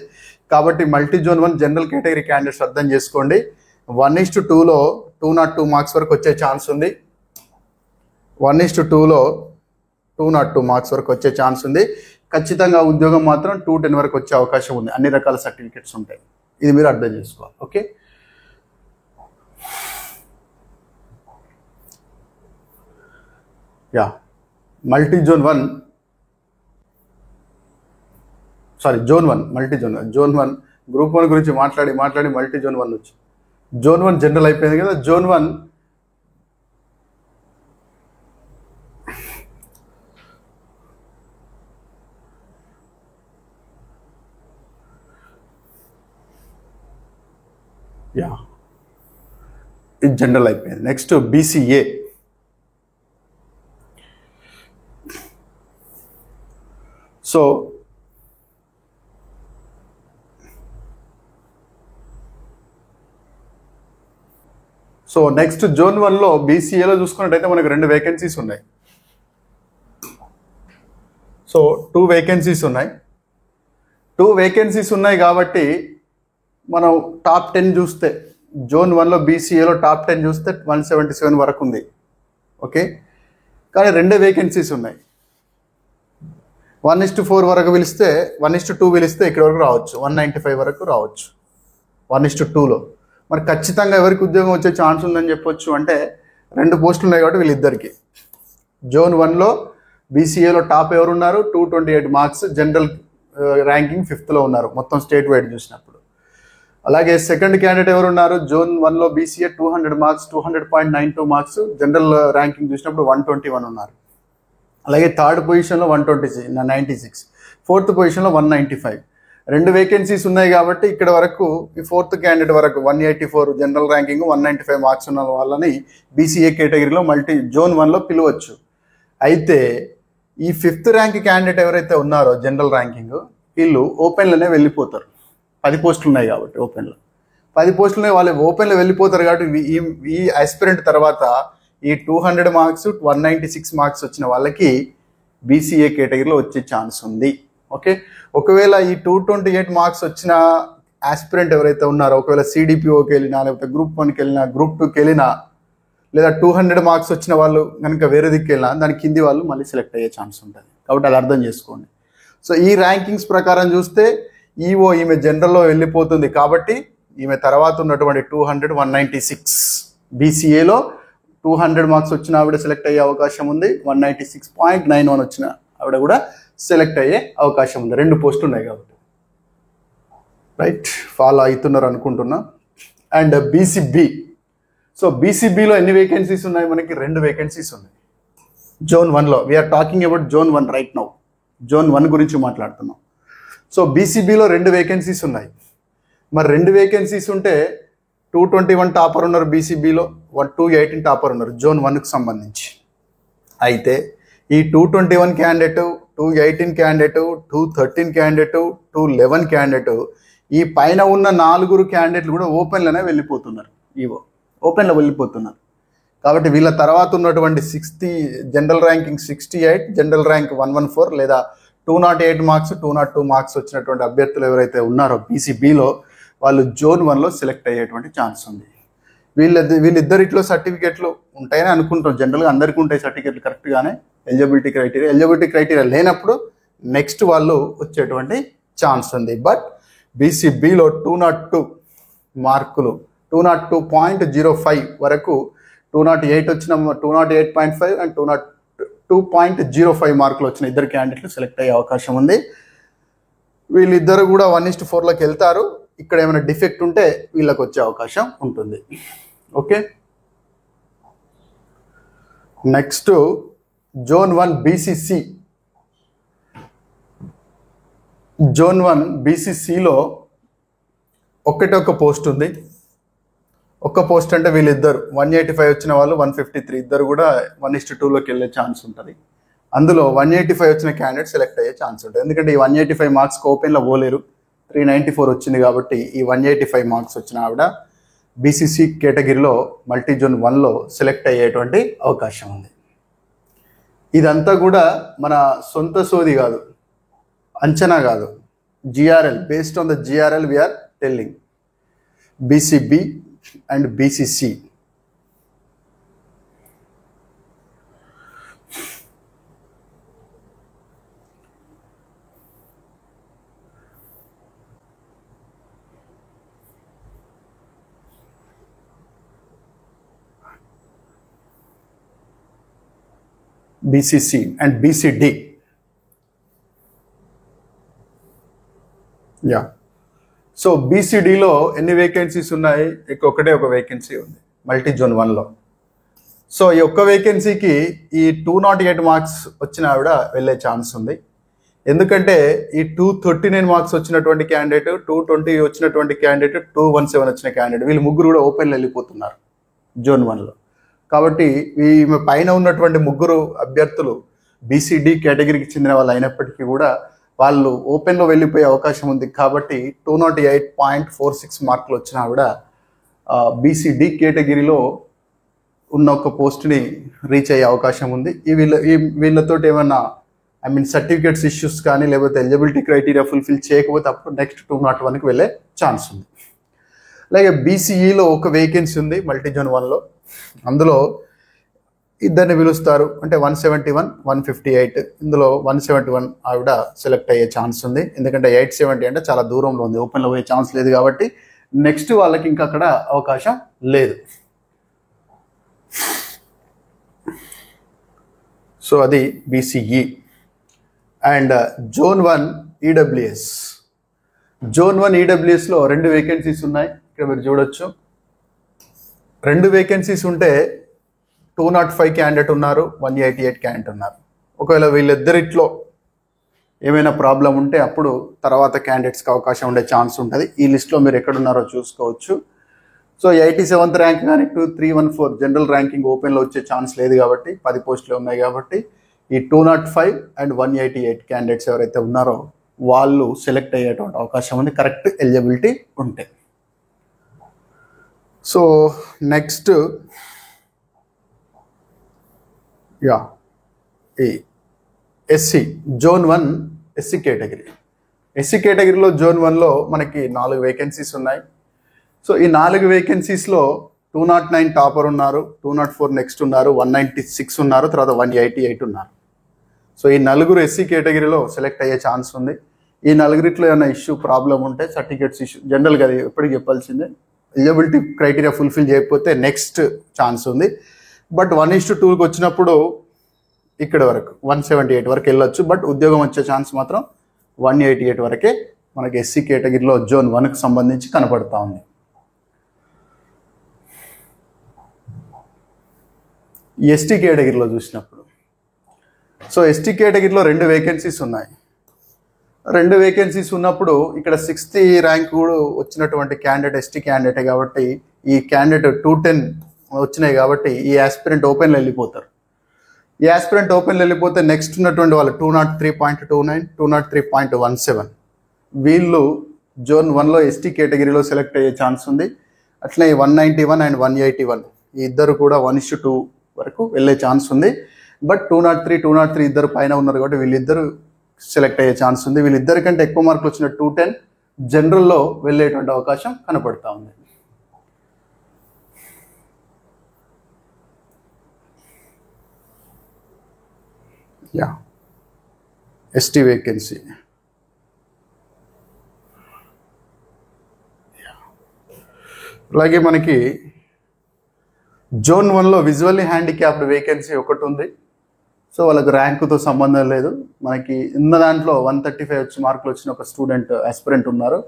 కాబట్టి multi zone 1 general category candidates అర్థం చేసుకోండి, 1:2లో 202 మార్క్స్ వరకు వచ్చే ఛాన్స్ ఉంది. 1:2లో 202 మార్క్స్ వరకు వచ్చే ఛాన్స్ ఉంది. ఖచ్చితంగా ఉద్యోగం మాత్రం 210 వరకు వచ్చే అవకాశం ఉంది. అన్ని రకాల సర్టిఫికేట్స్ ఉంటాయి, ఇది మీరు అర్థం చేసుకోవాలి. Okay, yeah multi zone 1 zone 1 multi zone 1 group 1 గురించి మాట్లాడి మల్టీ జోన్ 1 వచ్చి జోన్ 1 జనరల్ అయిపోయింది కదా. జోన్ 1 యా ఇది జనరల్ అయిపోయింది. Next BCA. So next zone 1లో BCAలో చూసుకున్నట్టయితే మనకు 2 వేకెన్సీస్ ఉన్నాయి. సో 2 వేకెన్సీస్ ఉన్నాయి కాబట్టి మనం టాప్ 10 చూస్తే జోన్ 1లో BCAలో టాప్ 10 చూస్తే 177 వరకు ఉంది. ఓకే, కానీ 2 వేకెన్సీస్ ఉన్నాయి. 1:4 వరకు పిలిస్తే 1:2 పిలిస్తే ఇక్కడ వరకు రావచ్చు, 195 వరకు రావచ్చు 1:2లో. మరి ఖచ్చితంగా ఎవరికి ఉద్యోగం వచ్చే ఛాన్స్ ఉందని చెప్పొచ్చు అంటే 2 పోస్టులు ఉన్నాయి కాబట్టి వీళ్ళిద్దరికి. జోన్ 1లో BCAలో టాప్ ఎవరు ఉన్నారు, 228 మార్క్స్ జనరల్ ర్యాంకింగ్ 5th ఉన్నారు మొత్తం స్టేట్ వైడ్ చూసినప్పుడు. అలాగే సెకండ్ క్యాండిడేట్ ఎవరు ఉన్నారు, జోన్ 1లో BCA 200 marks 200.92 marks general ranking చూసినప్పుడు 121 ఉన్నారు. అలాగే థర్డ్ పొజిషన్లో 196, 4th పొజిషన్లో 195. 2 వేకెన్సీస్ ఉన్నాయి కాబట్టి ఇక్కడ వరకు ఈ 4th క్యాండిడేట్ వరకు 184 జనరల్ ర్యాంకింగ్ 195 మార్క్స్ ఉన్న వాళ్ళని BCA కేటగిరీలో మల్టీ జోన్ 1లో పిలవచ్చు. అయితే ఈ 5th ర్యాంక్ క్యాండిడేట్ ఎవరైతే ఉన్నారో జనరల్ ర్యాంకింగ్ వీళ్ళు ఓపెన్లోనే వెళ్ళిపోతారు. 10 పోస్టులు ఉన్నాయి కాబట్టి ఓపెన్లో 10 పోస్టులు ఉన్నాయి, వాళ్ళు ఓపెన్లో వెళ్ళిపోతారు. కాబట్టి ఈ ఆస్పిరెంట్ తర్వాత ఈ 200 మార్క్స్ 196 మార్క్స్ వచ్చిన వాళ్ళకి BCA కేటగిరీలో వచ్చే ఛాన్స్ ఉంది. ఓకే, ఒకవేళ ఈ 228 మార్క్స్ వచ్చిన ఆస్పిరెంట్ ఎవరైతే ఉన్నారో ఒకవేళ CDPOకి వెళ్ళినా, లేకపోతే గ్రూప్ 1కి వెళ్ళినా, గ్రూప్ 2కి వెళ్ళినా, లేదా 200 మార్క్స్ వచ్చిన వాళ్ళు కనుక వేరే దిక్కు వెళ్ళినా దాని కింది వాళ్ళు మళ్ళీ సెలెక్ట్ అయ్యే ఛాన్స్ ఉంటుంది. కాబట్టి అది అర్థం చేసుకోండి. సో ఈ ర్యాంకింగ్స్ ప్రకారం చూస్తే ఈమె జనరల్లో వెళ్ళిపోతుంది కాబట్టి ఈమె తర్వాత ఉన్నటువంటి 200, 196 BCAలో 200 మార్క్స్ వచ్చిన ఆవిడ సెలెక్ట్ అయ్యే అవకాశం ఉంది. 196.91 వచ్చిన ఆవిడ కూడా సెలెక్ట్ అయ్యే అవకాశం ఉంది. 2 పోస్టులు ఉన్నాయి కాబట్టి. రైట్, ఫాలో అవుతున్నారు అనుకుంటున్నా. And BCB. సో BCBలో ఎన్ని వేకెన్సీస్ ఉన్నాయి, మనకి 2 వేకెన్సీస్ ఉన్నాయి. జోన్ 1లో we're talking about zone 1 right now. Zone 1 గురించి మాట్లాడుతున్నాం. సో బీసీబీలో 2 వేకెన్సీస్ ఉన్నాయి. మరి 2 వేకెన్సీస్ ఉంటే 221 టాపర్ ఉన్నారు బీసీబీలో, 218 టాపర్ ఉన్నారు జోన్ 1కి సంబంధించి. అయితే ఈ 221 క్యాండిడేట్, 218 క్యాండిడేట్, 213 క్యాండిడేట్, 211 క్యాండిడేట్, ఈ పైన ఉన్న 4 క్యాండిడేట్లు కూడా ఓపెన్లోనే వెళ్ళిపోతున్నారు. ఓపెన్లో వెళ్ళిపోతున్నారు. కాబట్టి వీళ్ళ తర్వాత ఉన్నటువంటి 60 జనరల్ ర్యాంకింగ్ 68, జనరల్ ర్యాంక్ 114 లేదా 208 మార్క్స్ 202 మార్క్స్ వచ్చినటువంటి అభ్యర్థులు ఎవరైతే ఉన్నారో బీసీబీలో వాళ్ళు జోన్ 1లో సెలెక్ట్ అయ్యేటువంటి ఛాన్స్ ఉంది. వీళ్ళిద్దరిట్లో సర్టిఫికెట్లు ఉంటాయని అనుకుంటాం. జనరల్గా అందరికీ ఉంటాయి సర్టిఫికెట్లు కరెక్ట్గానే. ఎలిజిబిలిటీ క్రైటీరియా లేనప్పుడు నెక్స్ట్ వాళ్ళు వచ్చేటువంటి ఛాన్స్ ఉంది. బట్ బీసీబీలో 202 మార్కులు 202.05 వరకు 208 వచ్చిన 208.5 అండ్ 202.05 మార్కులు వచ్చిన 2 క్యాండిడేట్లు సెలెక్ట్ అయ్యే అవకాశం ఉంది. వీళ్ళిద్దరు కూడా 1:4లోకి వెళ్తారు. ఇక్కడ ఏమైనా డిఫెక్ట్ ఉంటే వీళ్ళకి వచ్చే అవకాశం ఉంటుంది. Okay, next zone 1 BCC. Zone 1 బీసీసీలో ఒక్క పోస్ట్ ఉంది. ఒక్క పోస్ట్ అంటే వీళ్ళిద్దరు 185 వచ్చిన వాళ్ళు 153 ఇద్దరు కూడా 1:2లోకి వెళ్ళే ఛాన్స్ ఉంటుంది. అందులో 185 వచ్చిన క్యాండిడేట్ సెలెక్ట్ అయ్యే ఛాన్స్ ఉంటుంది. ఎందుకంటే ఈ 185 మార్క్స్ ఓపెన్లో పోలేరు. 394 వచ్చింది కాబట్టి ఈ 185 మార్క్స్ వచ్చిన ఆవిడ బీసీసీ కేటగిరీలో మల్టీ జోన్ 1లో సెలెక్ట్ అయ్యేటువంటి అవకాశం ఉంది. ఇదంతా కూడా మన సొంత సోది కాదు, అంచనా కాదు, GRL, based on the GRL we're telling. BCB and BCC BCC and BCD. Yeah, so బీసీడీలో ఎన్ని వేకెన్సీస్ ఉన్నాయి? ఒకటే ఒక వేకెన్సీ ఉంది మల్టీ జోన్ 1లో. సో ఈ ఒక్క వేకెన్సీకి ఈ 208 మార్క్స్ వచ్చిన ఆవిడ వెళ్ళే ఛాన్స్ ఉంది. ఎందుకంటే ఈ 239 మార్క్స్ వచ్చినటువంటి క్యాండిడేట్, 220 వచ్చినటువంటి క్యాండిడేట్, 217 వచ్చిన క్యాండిడేట్, వీళ్ళు ముగ్గురు కూడా ఓపెన్లో వెళ్ళిపోతున్నారు జోన్ 1లో. కాబట్టి ఈమె పైన ఉన్నటువంటి ముగ్గురు అభ్యర్థులు బీసీడీ కేటగిరీకి చెందిన వాళ్ళు అయినప్పటికీ కూడా వాళ్ళు ఓపెన్లో వెళ్ళిపోయే అవకాశం ఉంది. కాబట్టి 208.46 మార్కులు వచ్చిన ఆవిడ బీసీడీ కేటగిరీలో ఉన్న ఒక పోస్ట్ని రీచ్ అయ్యే అవకాశం ఉంది. వీళ్ళతో ఏమన్నా సర్టిఫికేట్స్ ఇష్యూస్ కానీ లేకపోతే ఎలిజిబిలిటీ క్రైటీరియా ఫుల్ఫిల్ చేయకపోతే అప్పుడు నెక్స్ట్ 201కి వెళ్ళే ఛాన్స్ ఉంది. అలాగే బీసీఈలో ఒక వేకెన్సీ ఉంది మల్టీ జోన్ 1లో. అందులో ఇద్దరిని పిలుస్తారు, అంటే 171, 158. ఇందులో 171 ఆవిడ సెలెక్ట్ అయ్యే ఛాన్స్ ఉంది. ఎందుకంటే 870 అంటే చాలా దూరంలో ఉంది, ఓపెన్లో పోయే ఛాన్స్ లేదు కాబట్టి నెక్స్ట్ వాళ్ళకి ఇంకా అక్కడ అవకాశం లేదు. సో అది BCE. And zone 1 EWS. Zone 1 ఈడబ్ల్యూఎస్లో 2 vacancies ఉన్నాయి. ఇక్కడ మీరు చూడొచ్చు, 2 వేకెన్సీస్ ఉంటే 205 క్యాండిడేట్ ఉన్నారు, 188 క్యాండిడేట్ ఉన్నారు. ఒకవేళ వీళ్ళిద్దరిట్లో ఏమైనా ప్రాబ్లం ఉంటే అప్పుడు తర్వాత క్యాండిడేట్స్కి అవకాశం ఉండే ఛాన్స్ ఉంటుంది. ఈ లిస్ట్లో మీరు ఎక్కడున్నారో చూసుకోవచ్చు. సో 87th ర్యాంక్ కానీ 2314 జనరల్ ర్యాంకింగ్ ఓపెన్లో వచ్చే ఛాన్స్ లేదు కాబట్టి 10 పోస్టులు ఉన్నాయి కాబట్టి ఈ 205 అండ్ 188 క్యాండిడేట్స్ ఎవరైతే ఉన్నారో వాళ్ళు సెలెక్ట్ అయ్యేటువంటి అవకాశం ఉంది, కరెక్ట్ ఎలిజిబిలిటీ ఉంటే. సో నెక్స్ట్ ఈ SC zone 1 SC category. SC కేటగిరీలో జోన్ 1లో మనకి 4 వేకెన్సీస్ ఉన్నాయి. సో ఈ 4 వేకెన్సీస్లో 209 టాపర్ ఉన్నారు, 204 నెక్స్ట్ ఉన్నారు, 196 ఉన్నారు, తర్వాత 188 ఉన్నారు. సో ఈ 4 ఎస్సీ కేటగిరీలో సెలెక్ట్ అయ్యే ఛాన్స్ ఉంది. ఈ 4 ఏమైనా ఇష్యూ ప్రాబ్లం ఉంటే సర్టిఫికేట్స్ ఇష్యూ జనరల్గా అది ఎప్పటికి చెప్పాల్సిందే, ఎలిజిబిలిటీ క్రైటీరియా ఫుల్ఫిల్ చేయకపోతే నెక్స్ట్ ఛాన్స్ ఉంది. బట్ 1:2కి వచ్చినప్పుడు ఇక్కడ వరకు 178 వరకు వెళ్ళొచ్చు. బట్ ఉద్యోగం వచ్చే ఛాన్స్ మాత్రం 188 వరకే మనకి ఎస్సీ కేటగిరీలో జోన్ 1కి సంబంధించి కనపడతా ఉంది. ఎస్టీ కేటగిరీలో చూసినప్పుడు, సో ఎస్టీ కేటగిరీలో 2 వేకెన్సీస్ ఉన్నాయి. 2 వేకెన్సీస్ ఉన్నప్పుడు ఇక్కడ 6th ర్యాంక్ కూడా వచ్చినటువంటి క్యాండిడేట్ ఎస్టీ క్యాండిడేటే కాబట్టి ఈ క్యాండిడేట్ 210 వచ్చినాయి కాబట్టి ఈ ఆస్పిరెంట్ ఓపెన్లో వెళ్ళిపోతారు. ఈ ఆస్పిరెంట్ ఓపెన్లో వెళ్ళిపోతే నెక్స్ట్ ఉన్నటువంటి వాళ్ళు 203.29, 203.17 వీళ్ళు జోన్ 1లో ఎస్టీ కేటగిరీలో సెలెక్ట్ అయ్యే ఛాన్స్ ఉంది. అట్లనే 191 అండ్ 181 ఈ ఇద్దరు కూడా 1:2 వరకు వెళ్ళే ఛాన్స్ ఉంది. బట్ 203 ఇద్దరు పైన ఉన్నారు కాబట్టి వీళ్ళిద్దరు సెలెక్ట్ అయ్యే ఛాన్స్ ఉంది. వీళ్ళిద్దరికంటే ఎక్కువ మార్కులు వచ్చిన 210 జనరల్లో వెళ్ళేటువంటి అవకాశం కనపడతా ఉంది. యా ఎస్టీ వేకెన్సీ అలాగే మనకి జోన్ 1లో విజువల్లీ హ్యాండిక్యాప్డ్ వేకెన్సీ ఒకటి ఉంది. సో వాళ్ళకి ర్యాంకుతో సంబంధం లేదు. మనకి ఉన్న దాంట్లో 135 మార్కులు వచ్చిన ఒక స్టూడెంట్ ఆస్పిరెంట్ ఉన్నారు.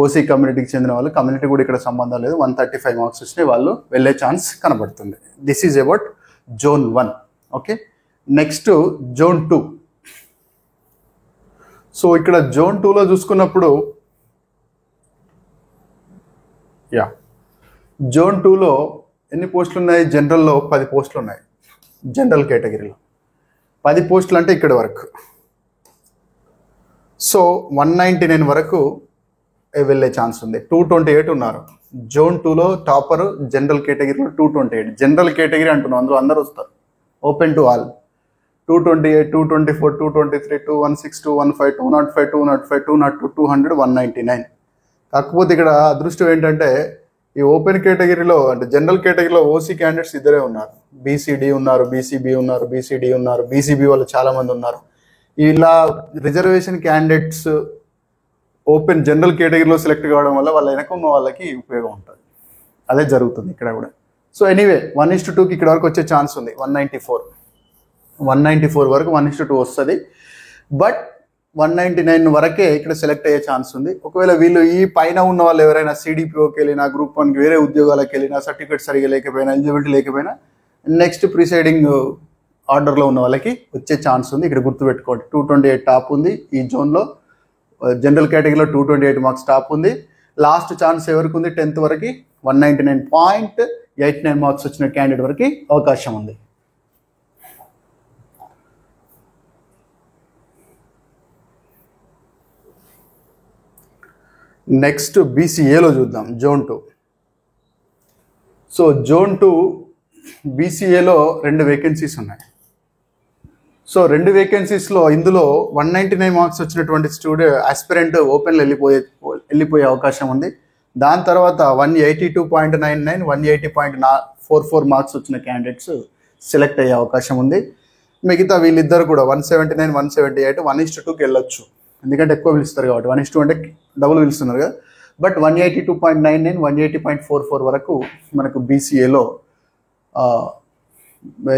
ఓసీ కమ్యూనిటీకి చెందిన వాళ్ళు, కమ్యూనిటీ కూడా ఇక్కడ సంబంధం లేదు, 135 మార్క్స్ వచ్చినాయి, వాళ్ళు వెళ్ళే ఛాన్స్ కనబడుతుంది. This is about zone 1. Okay, next zone 2. So ఇక్కడ జోన్ 2లో చూసుకున్నప్పుడు జోన్ 2లో ఎన్ని పోస్టులు ఉన్నాయి? జనరల్లో 10 పోస్టులు ఉన్నాయి. జనరల్ కేటగిరీలో 10 పోస్టులు అంటే ఇక్కడ వరకు. సో 199 వరకు వెళ్ళే ఛాన్స్ ఉంది. 228 ఉన్నారు. జోన్ 2లో టాపర్ జనరల్ కేటగిరీలో 228. జనరల్ కేటగిరీ అంటున్నాం, అందులో అందరూ వస్తారు, ఓపెన్ టు ఆల్. 228, 224, 223, 216, 215, 205, 205, 202, 200, 199. కాకపోతే ఇక్కడ అదృష్టం ఏంటంటే ఈ ఓపెన్ కేటగిరీలో అంటే జనరల్ కేటగిరీలో ఓసీ క్యాండిడేట్స్ ఇద్దరే ఉన్నారు. బీసీడీ ఉన్నారు, బీసీబీ ఉన్నారు, బీసీడీ ఉన్నారు, బీసీబీ వాళ్ళు చాలామంది ఉన్నారు. ఇలా రిజర్వేషన్ క్యాండిడేట్స్ ఓపెన్ జనరల్ కేటగిరీలో సెలెక్ట్ కావడం వల్ల వాళ్ళ వెనక ఉన్న వాళ్ళకి ఉపయోగం ఉంటుంది. అదే జరుగుతుంది ఇక్కడ కూడా. సో ఎనీవే 1:2కి ఇక్కడ వరకు వచ్చే ఛాన్స్ ఉంది. 194 వరకు 1:2 వస్తుంది. బట్ 199 వరకే ఇక్కడ సెలెక్ట్ అయ్యే ఛాన్స్ ఉంది. ఒకవేళ వీళ్ళు ఈ పైన ఉన్న వాళ్ళు ఎవరైనా సిడిపిఓకి వెళ్ళినా, గ్రూప్ 1కి వేరే ఉద్యోగాలకు వెళ్ళినా, సర్టిఫికేట్ సరిగా లేకపోయినా, ఎలిజిబిలిటీ లేకపోయినా నెక్స్ట్ ప్రిసైడింగ్ ఆర్డర్లో ఉన్న వాళ్ళకి వచ్చే ఛాన్స్ ఉంది. ఇక్కడ గుర్తుపెట్టుకోండి, 228 టాప్ ఉంది ఈ జోన్లో. జనరల్ కేటగిరీలో 228 మార్క్స్ టాప్ ఉంది. లాస్ట్ ఛాన్స్ ఎవరికి ఉంది? 10th వరకు 199.89 మార్క్స్ వచ్చిన క్యాండిడేట్ వరకు అవకాశం ఉంది. నెక్స్ట్ బీసీఏలో చూద్దాం, జోన్ 2. సో జోన్ 2 బీసీఏలో 2 వేకెన్సీస్ ఉన్నాయి. సో 2 వేకెన్సీస్లో ఇందులో 199 మార్క్స్ వచ్చినటువంటి ఆస్పిరెంట్ ఓపెన్లో వెళ్ళిపోయే అవకాశం ఉంది. దాని తర్వాత 182.99, 180.44 మార్క్స్ వచ్చిన క్యాండిడేట్స్ సెలెక్ట్ అయ్యే అవకాశం ఉంది. మిగతా వీళ్ళిద్దరు కూడా 179, 178, 1:2కి వెళ్ళొచ్చు, ఎందుకంటే ఎక్కువ పిలుస్తారు కాబట్టి. 1:2 అంటే డబుల్ పిలుస్తున్నారు కదా. బట్ 182.99, 180.44 వరకు మనకు బీసీఏలో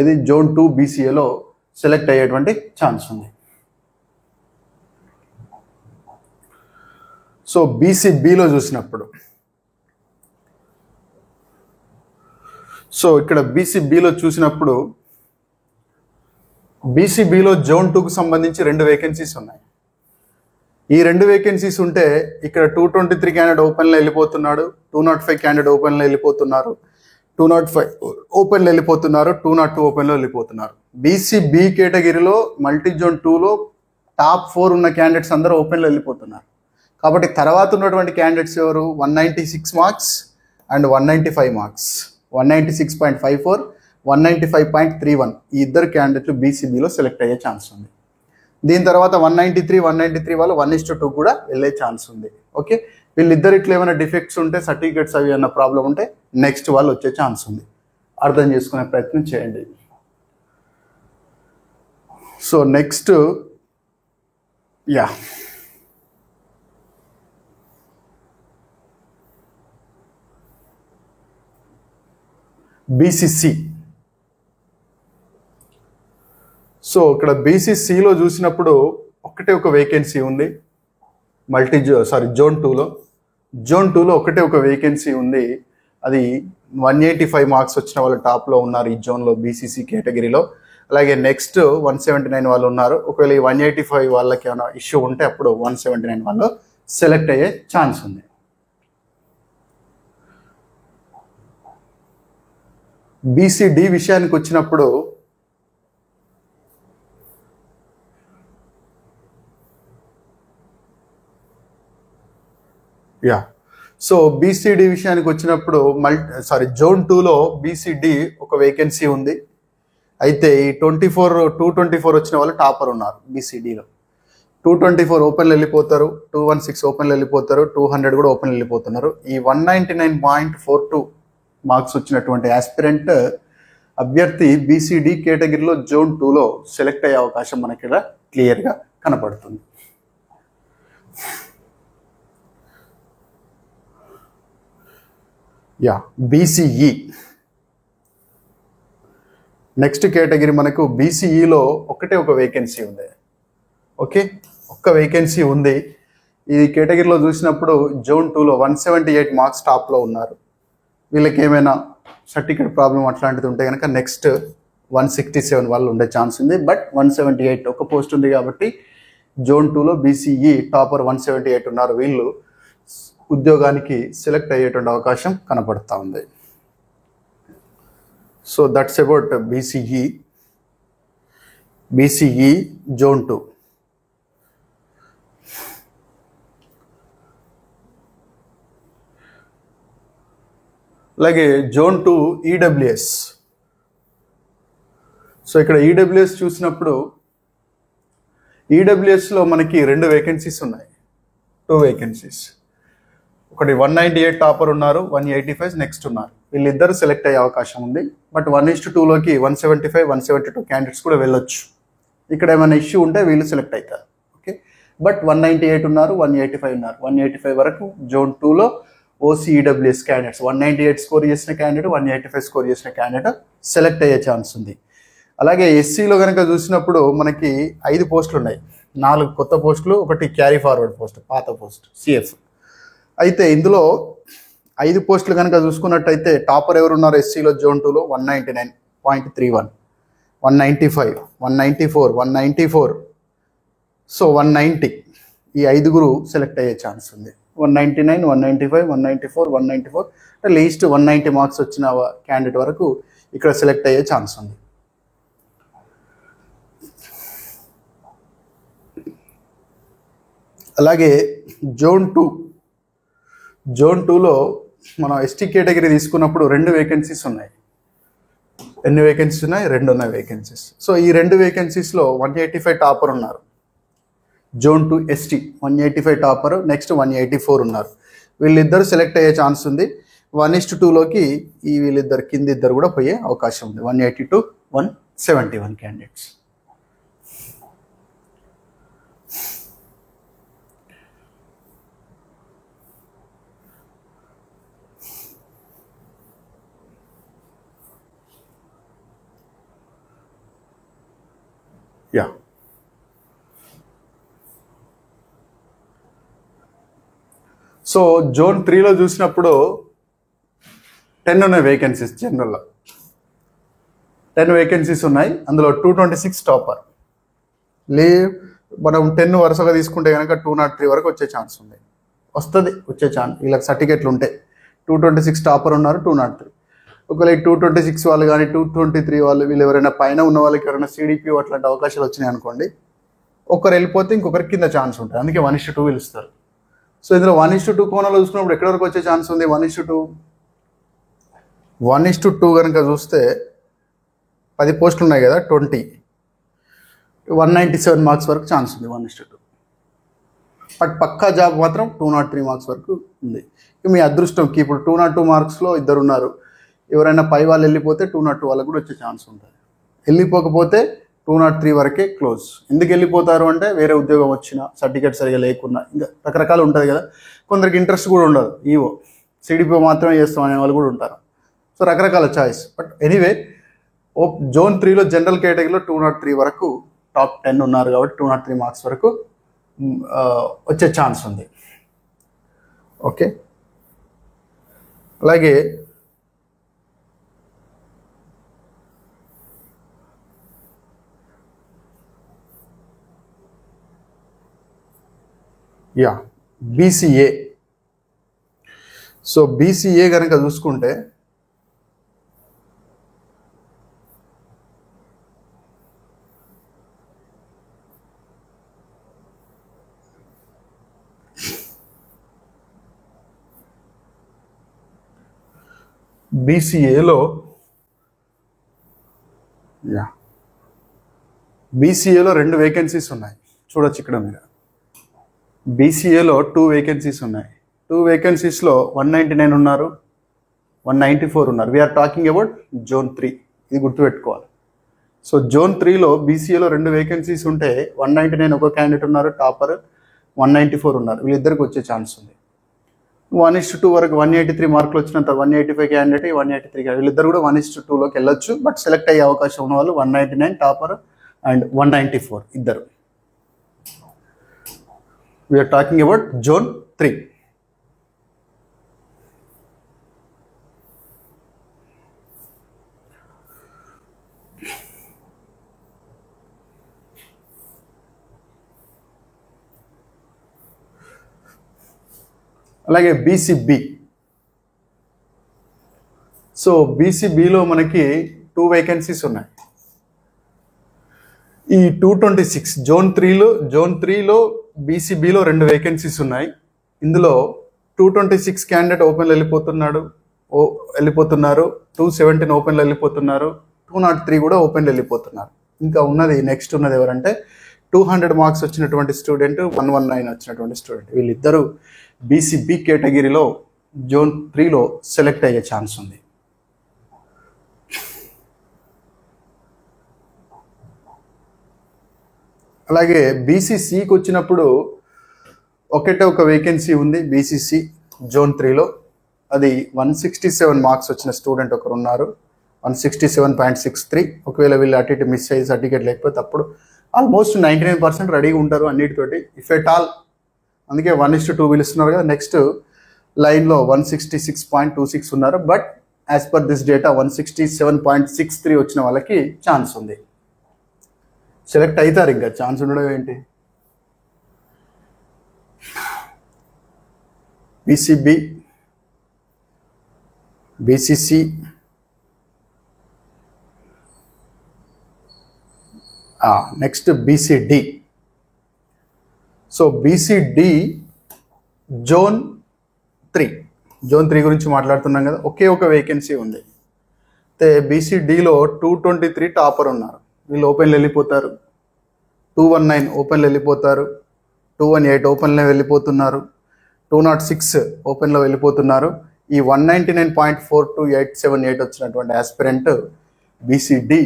ఇది జోన్ 2 బీసీఏలో సెలెక్ట్ అయ్యేటువంటి ఛాన్స్ ఉంది. సో బీసీబీలో చూసినప్పుడు, సో ఇక్కడ బీసీబీలో చూసినప్పుడు బీసీబీలో జోన్ 2కు సంబంధించి 2 వేకెన్సీస్ ఉన్నాయి. ఈ 2 వేకెన్సీస్ ఉంటే ఇక్కడ 223 క్యాండిడేట్ ఓపెన్లో వెళ్ళిపోతున్నాడు, 205 క్యాండిడేట్ ఓపెన్లో వెళ్ళిపోతున్నారు, 205 ఓపెన్లో వెళ్ళిపోతున్నారు, 202 ఓపెన్లో వెళ్ళిపోతున్నారు. బీసీబీ కేటగిరీలో మల్టీ జోన్ 2లో టాప్ 4 ఉన్న క్యాండిడేట్స్ అందరూ ఓపెన్లో వెళ్ళిపోతున్నారు. కాబట్టి తర్వాత ఉన్నటువంటి క్యాండిడేట్స్ ఎవరు? 196 మార్క్స్ అండ్ 195 మార్క్స్, 196.54, 195.31 ఈ ఇద్దరు క్యాండిడేట్లు బీసీబీలో సెలెక్ట్ అయ్యే ఛాన్స్ ఉంది. దీని తర్వాత 193 వాళ్ళు 1:2 కూడా వెళ్ళే ఛాన్స్ ఉంది. ఓకే, వీళ్ళిద్దరు ఇట్లా ఏమైనా డిఫెక్ట్స్ ఉంటే, సర్టిఫికేట్స్ అవి ఏమైనా ప్రాబ్లం ఉంటే నెక్స్ట్ వాళ్ళు వచ్చే ఛాన్స్ ఉంది. అర్థం చేసుకునే ప్రయత్నం చేయండి. So next BCC. సో ఇక్కడ బీసీసీలో చూసినప్పుడు ఒకటే ఒక వేకెన్సీ ఉంది. జోన్ 2లో ఒకటే ఒక వేకెన్సీ ఉంది. అది 185 మార్క్స్ వచ్చిన వాళ్ళు టాప్లో ఉన్నారు ఈ జోన్లో బీసీసీ కేటగిరీలో. అలాగే నెక్స్ట్ 179 వాళ్ళు ఉన్నారు. ఒకవేళ ఈ 185 వాళ్ళకి ఏమైనా ఇష్యూ ఉంటే అప్పుడు 179 వాళ్ళు సెలెక్ట్ అయ్యే ఛాన్స్ ఉంది. బీసీడీ విషయానికి వచ్చినప్పుడు సో బీసీడీ విషయానికి వచ్చినప్పుడు జోన్ 2లో బీసీడీ ఒక వేకెన్సీ ఉంది. అయితే ఈ 224 వచ్చిన వాళ్ళు టాపర్ ఉన్నారు. బీసీడీలో 224 ఓపెన్లో వెళ్ళిపోతారు, 216 ఓపెన్లో వెళ్ళిపోతారు, 200 కూడా ఓపెన్ వెళ్ళిపోతున్నారు. ఈ 199.42 మార్క్స్ వచ్చినటువంటి ఆస్పిరెంట్ అభ్యర్థి బీసీడీ కేటగిరీలో జోన్ 2లో సెలెక్ట్ అయ్యే అవకాశం మనకి ఇలా క్లియర్గా కనపడుతుంది. బీసీఈ నెక్స్ట్ కేటగిరీ మనకు బీసీఈలో ఒకటే ఒక వేకెన్సీ ఉంది. ఓకే, ఒక్క వేకెన్సీ ఉంది. ఈ కేటగిరీలో చూసినప్పుడు జోన్ 2లో 178 మార్క్స్ టాప్లో ఉన్నారు. వీళ్ళకి ఏమైనా సర్టిఫికేట్ ప్రాబ్లం అట్లాంటిది ఉంటే కనుక నెక్స్ట్ 167 వాళ్ళు ఉండే ఛాన్స్ ఉంది. బట్ 178 ఒక పోస్ట్ ఉంది కాబట్టి జోన్ 2లో బీసీఈ టాపర్ 178 ఉన్నారు. వీళ్ళు ఉద్యోగానికి సెలెక్ట్ అయ్యేటువంటి అవకాశం కనపడతా ఉంది. So that's about BCE zone 2. అలాగే జోన్ 2 ఈడబ్ల్యూఎస్. సో ఇక్కడ ఈడబ్ల్యూఎస్ చూసినప్పుడు ఈడబ్ల్యూఎస్లో మనకి 2 వేకెన్సీస్ ఉన్నాయి, 2 వేకెన్సీస్. ఒకటి 198 టాపర్ ఉన్నారు, 185 నెక్స్ట్ ఉన్నారు. వీళ్ళిద్దరు సెలెక్ట్ అయ్యే అవకాశం ఉంది. బట్ 1:2లోకి 175, 172 క్యాండిడేట్స్ కూడా వెళ్ళొచ్చు. ఇక్కడ ఏమైనా ఇష్యూ ఉంటే వీళ్ళు సెలెక్ట్ అవుతారు. ఓకే, బట్ 198 ఉన్నారు, 185 ఉన్నారు. 185 వరకు జోన్ 2లో ఓసీఈడబ్ల్యూఎస్ క్యాండిడేట్స్ 198 స్కోర్ చేసిన క్యాండిడేట్, 185 స్కోర్ చేసిన క్యాండిడేట్ సెలెక్ట్ అయ్యే ఛాన్స్ ఉంది. అలాగే ఎస్సీలో కనుక చూసినప్పుడు మనకి 5 పోస్టులు ఉన్నాయి. 4 కొత్త పోస్టులు, ఒకటి క్యారీ ఫార్వర్డ్ పోస్ట్, పాత పోస్ట్ సిఎఫ్. అయితే ఇందులో 5 పోస్టులు కనుక చూసుకున్నట్టయితే టాపర్ ఎవరున్నారు ఎస్సీలో జోన్ 2లో 199.31, 195, 194, 194, సో 190. ఈ 5 సెలెక్ట్ అయ్యే ఛాన్స్ ఉంది. 199, 195, 194, 194 లీస్ట్ 190 మార్క్స్ వచ్చిన క్యాండిడేట్ వరకు ఇక్కడ సెలెక్ట్ అయ్యే ఛాన్స్ ఉంది. అలాగే జోన్ 2లో మనం ఎస్టీ కేటగిరీ తీసుకున్నప్పుడు 2 వేకెన్సీస్ ఉన్నాయి. ఎన్ని వేకెన్సీస్ ఉన్నాయి? 2 ఉన్నాయి వేకెన్సీస్. సో ఈ 2 వేకెన్సీస్లో 185 టాపర్ ఉన్నారు. జోన్ 2 ఎస్టీ 185 టాపర్, నెక్స్ట్ 184 ఉన్నారు. వీళ్ళిద్దరు సెలెక్ట్ అయ్యే ఛాన్స్ ఉంది. 1:2లోకి ఈ వీళ్ళిద్దరు కింద ఇద్దరు కూడా పోయే అవకాశం ఉంది. 182, 171 క్యాండిడేట్స్. సో జోన్ 3లో చూసినప్పుడు 10 ఉన్నాయి వేకెన్సీస్. జనరల్లో 10 వేకెన్సీస్ ఉన్నాయి. అందులో 226 టాపర్. మనం 10 వరుసగా తీసుకుంటే కనుక 203 వరకు వచ్చే ఛాన్స్ ఉంది. వచ్చే ఛాన్స్ వీళ్ళకి సర్టిఫికేట్లు ఉంటాయి. 226 టాపర్ ఉన్నారు, 203. ఒకవేళ 226 వాళ్ళు కానీ 223 వాళ్ళు వీళ్ళు ఎవరైనా పైన ఉన్న వాళ్ళకి ఎవరైనా సిడిపి అట్లాంటి అవకాశాలు వచ్చినాయి అనుకోండి, ఒకరు వెళ్ళిపోతే ఇంకొకరికి కింద ఛాన్స్ ఉంటుంది. అందుకే 1:2 పిలుస్తారు. సో ఇందులో 1:2 కోణంలో చూసుకున్నప్పుడు ఎక్కడి వరకు వచ్చే ఛాన్స్ ఉంది? 1:2 కనుక చూస్తే 10 పోస్టులు ఉన్నాయి కదా, 197 మార్క్స్ వరకు ఛాన్స్ ఉంది 1:2. బట్ పక్కా జాబ్ మాత్రం 203 మార్క్స్ వరకు ఉంది. మీ అదృష్టంకి ఇప్పుడు 202 మార్క్స్లో 2 ఉన్నారు. ఎవరైనా పై వాళ్ళు వెళ్ళిపోతే 202 వాళ్ళకు కూడా వచ్చే ఛాన్స్ ఉంటుంది. వెళ్ళిపోకపోతే 203 వరకే క్లోజ్. ఎందుకు వెళ్ళిపోతారు అంటే వేరే ఉద్యోగం వచ్చినా, సర్టిఫికేట్ సరిగా లేకున్నా, ఇంకా రకరకాలు ఉంటుంది కదా. కొందరికి ఇంట్రెస్ట్ కూడా ఉండదు, ఈవో సిడిపిఓ మాత్రమే చేస్తాం అనే వాళ్ళు కూడా ఉంటారు. సో రకరకాల చాయిస్. బట్ ఎనీవే జోన్ 3లో జనరల్ కేటగిరీలో 203 వరకు టాప్ 10 ఉన్నారు కాబట్టి 203 మార్క్స్ వరకు వచ్చే ఛాన్స్ ఉంది. ఓకే, అలాగే యా, బీసీఏ. సో బీసీఏ కనుక చూసుకుంటే బీసీఏలో రెండు వేకెన్సీస్ ఉన్నాయి. చూడొచ్చు ఇక్కడ మీరు. బీసీఏలో 2 వేకెన్సీస్ ఉన్నాయి. 2 వేకెన్సీస్లో 199 ఉన్నారు, 194 ఉన్నారు. We're talking about zone 3. ఇది గుర్తుపెట్టుకోవాలి. సో జోన్ 3లో బీసీఏలో 2 వేకెన్సీస్ ఉంటే 199 ఒక క్యాండిడేట్ ఉన్నారు, టాపర్ 194 ఉన్నారు. వీళ్ళిద్దరికి వచ్చే ఛాన్స్ ఉంది. 1:2 వరకు 183 మార్కులు వచ్చినంత 185 క్యాండిడేట్, 183 వీళ్ళిద్దరు కూడా 1:2లోకి వెళ్ళొచ్చు. బట్ సెలెక్ట్ అయ్యే అవకాశం ఉన్న వాళ్ళు 199 టాపర్ అండ్ 194 ఇద్దరు. We're talking about zone 3. అలాగే బీసీబీ. సో బీసీబీలో మనకి 2 వేకెన్సీస్ ఉన్నాయి. ఈ 226 జోన్ 3లో బీసీబీలో 2 వేకెన్సీస్ ఉన్నాయి. ఇందులో 226 క్యాండిడేట్ ఓపెన్లో వెళ్ళిపోతున్నారు, 217 ఓపెన్లో వెళ్ళిపోతున్నారు, 203 కూడా ఓపెన్లో వెళ్ళిపోతున్నారు. ఇంకా నెక్స్ట్ ఉన్నది ఎవరంటే 200 మార్క్స్ వచ్చినటువంటి స్టూడెంట్, 119 వచ్చినటువంటి స్టూడెంట్. వీళ్ళిద్దరూ బీసీబీ కేటగిరీలో జోన్ 3లో సెలెక్ట్ అయ్యే ఛాన్స్ ఉంది. అలాగే బీసీసీకి వచ్చినప్పుడు ఒకటే ఒక వేకెన్సీ ఉంది. బీసీసీ జోన్ 3లో అది 167 మార్క్స్ వచ్చిన స్టూడెంట్ ఒకరు ఉన్నారు, 167.63. ఒకవేళ వీళ్ళు అటు ఇటు మిస్ అయ్యి సర్టిఫికేట్ లేకపోతే అప్పుడు ఆల్మోస్ట్ 99% రెడీగా ఉంటారు అన్నిటితోటి, ఇఫ్ ఎట్ ఆల్. అందుకే 1:2 పిలుస్తున్నారు కదా. నెక్స్ట్ లైన్లో 166.26 ఉన్నారు. But as per this data 167.63 వచ్చిన వాళ్ళకి ఛాన్స్ ఉంది. సెలెక్ట్ అవుతారు, ఇంకా ఛాన్స్ ఉండడం ఏంటి. BCB, BCC, next BCD. So BCD zone 3 గురించి మాట్లాడుతున్నాం కదా. ఒకే ఒక వేకెన్సీ ఉంది. అయితే బీసీడీలో 223 టాపర్ ఉన్నారు. వీళ్ళు ఓపెన్లో వెళ్ళిపోతారు, 219 ఓపెన్లో వెళ్ళిపోతారు, 218 ఓపెన్లో వెళ్ళిపోతున్నారు, 206 ఓపెన్లో వెళ్ళిపోతున్నారు. ఈ 199.42878 వచ్చినటువంటి ఆస్పిరెంట్ బీసీడీ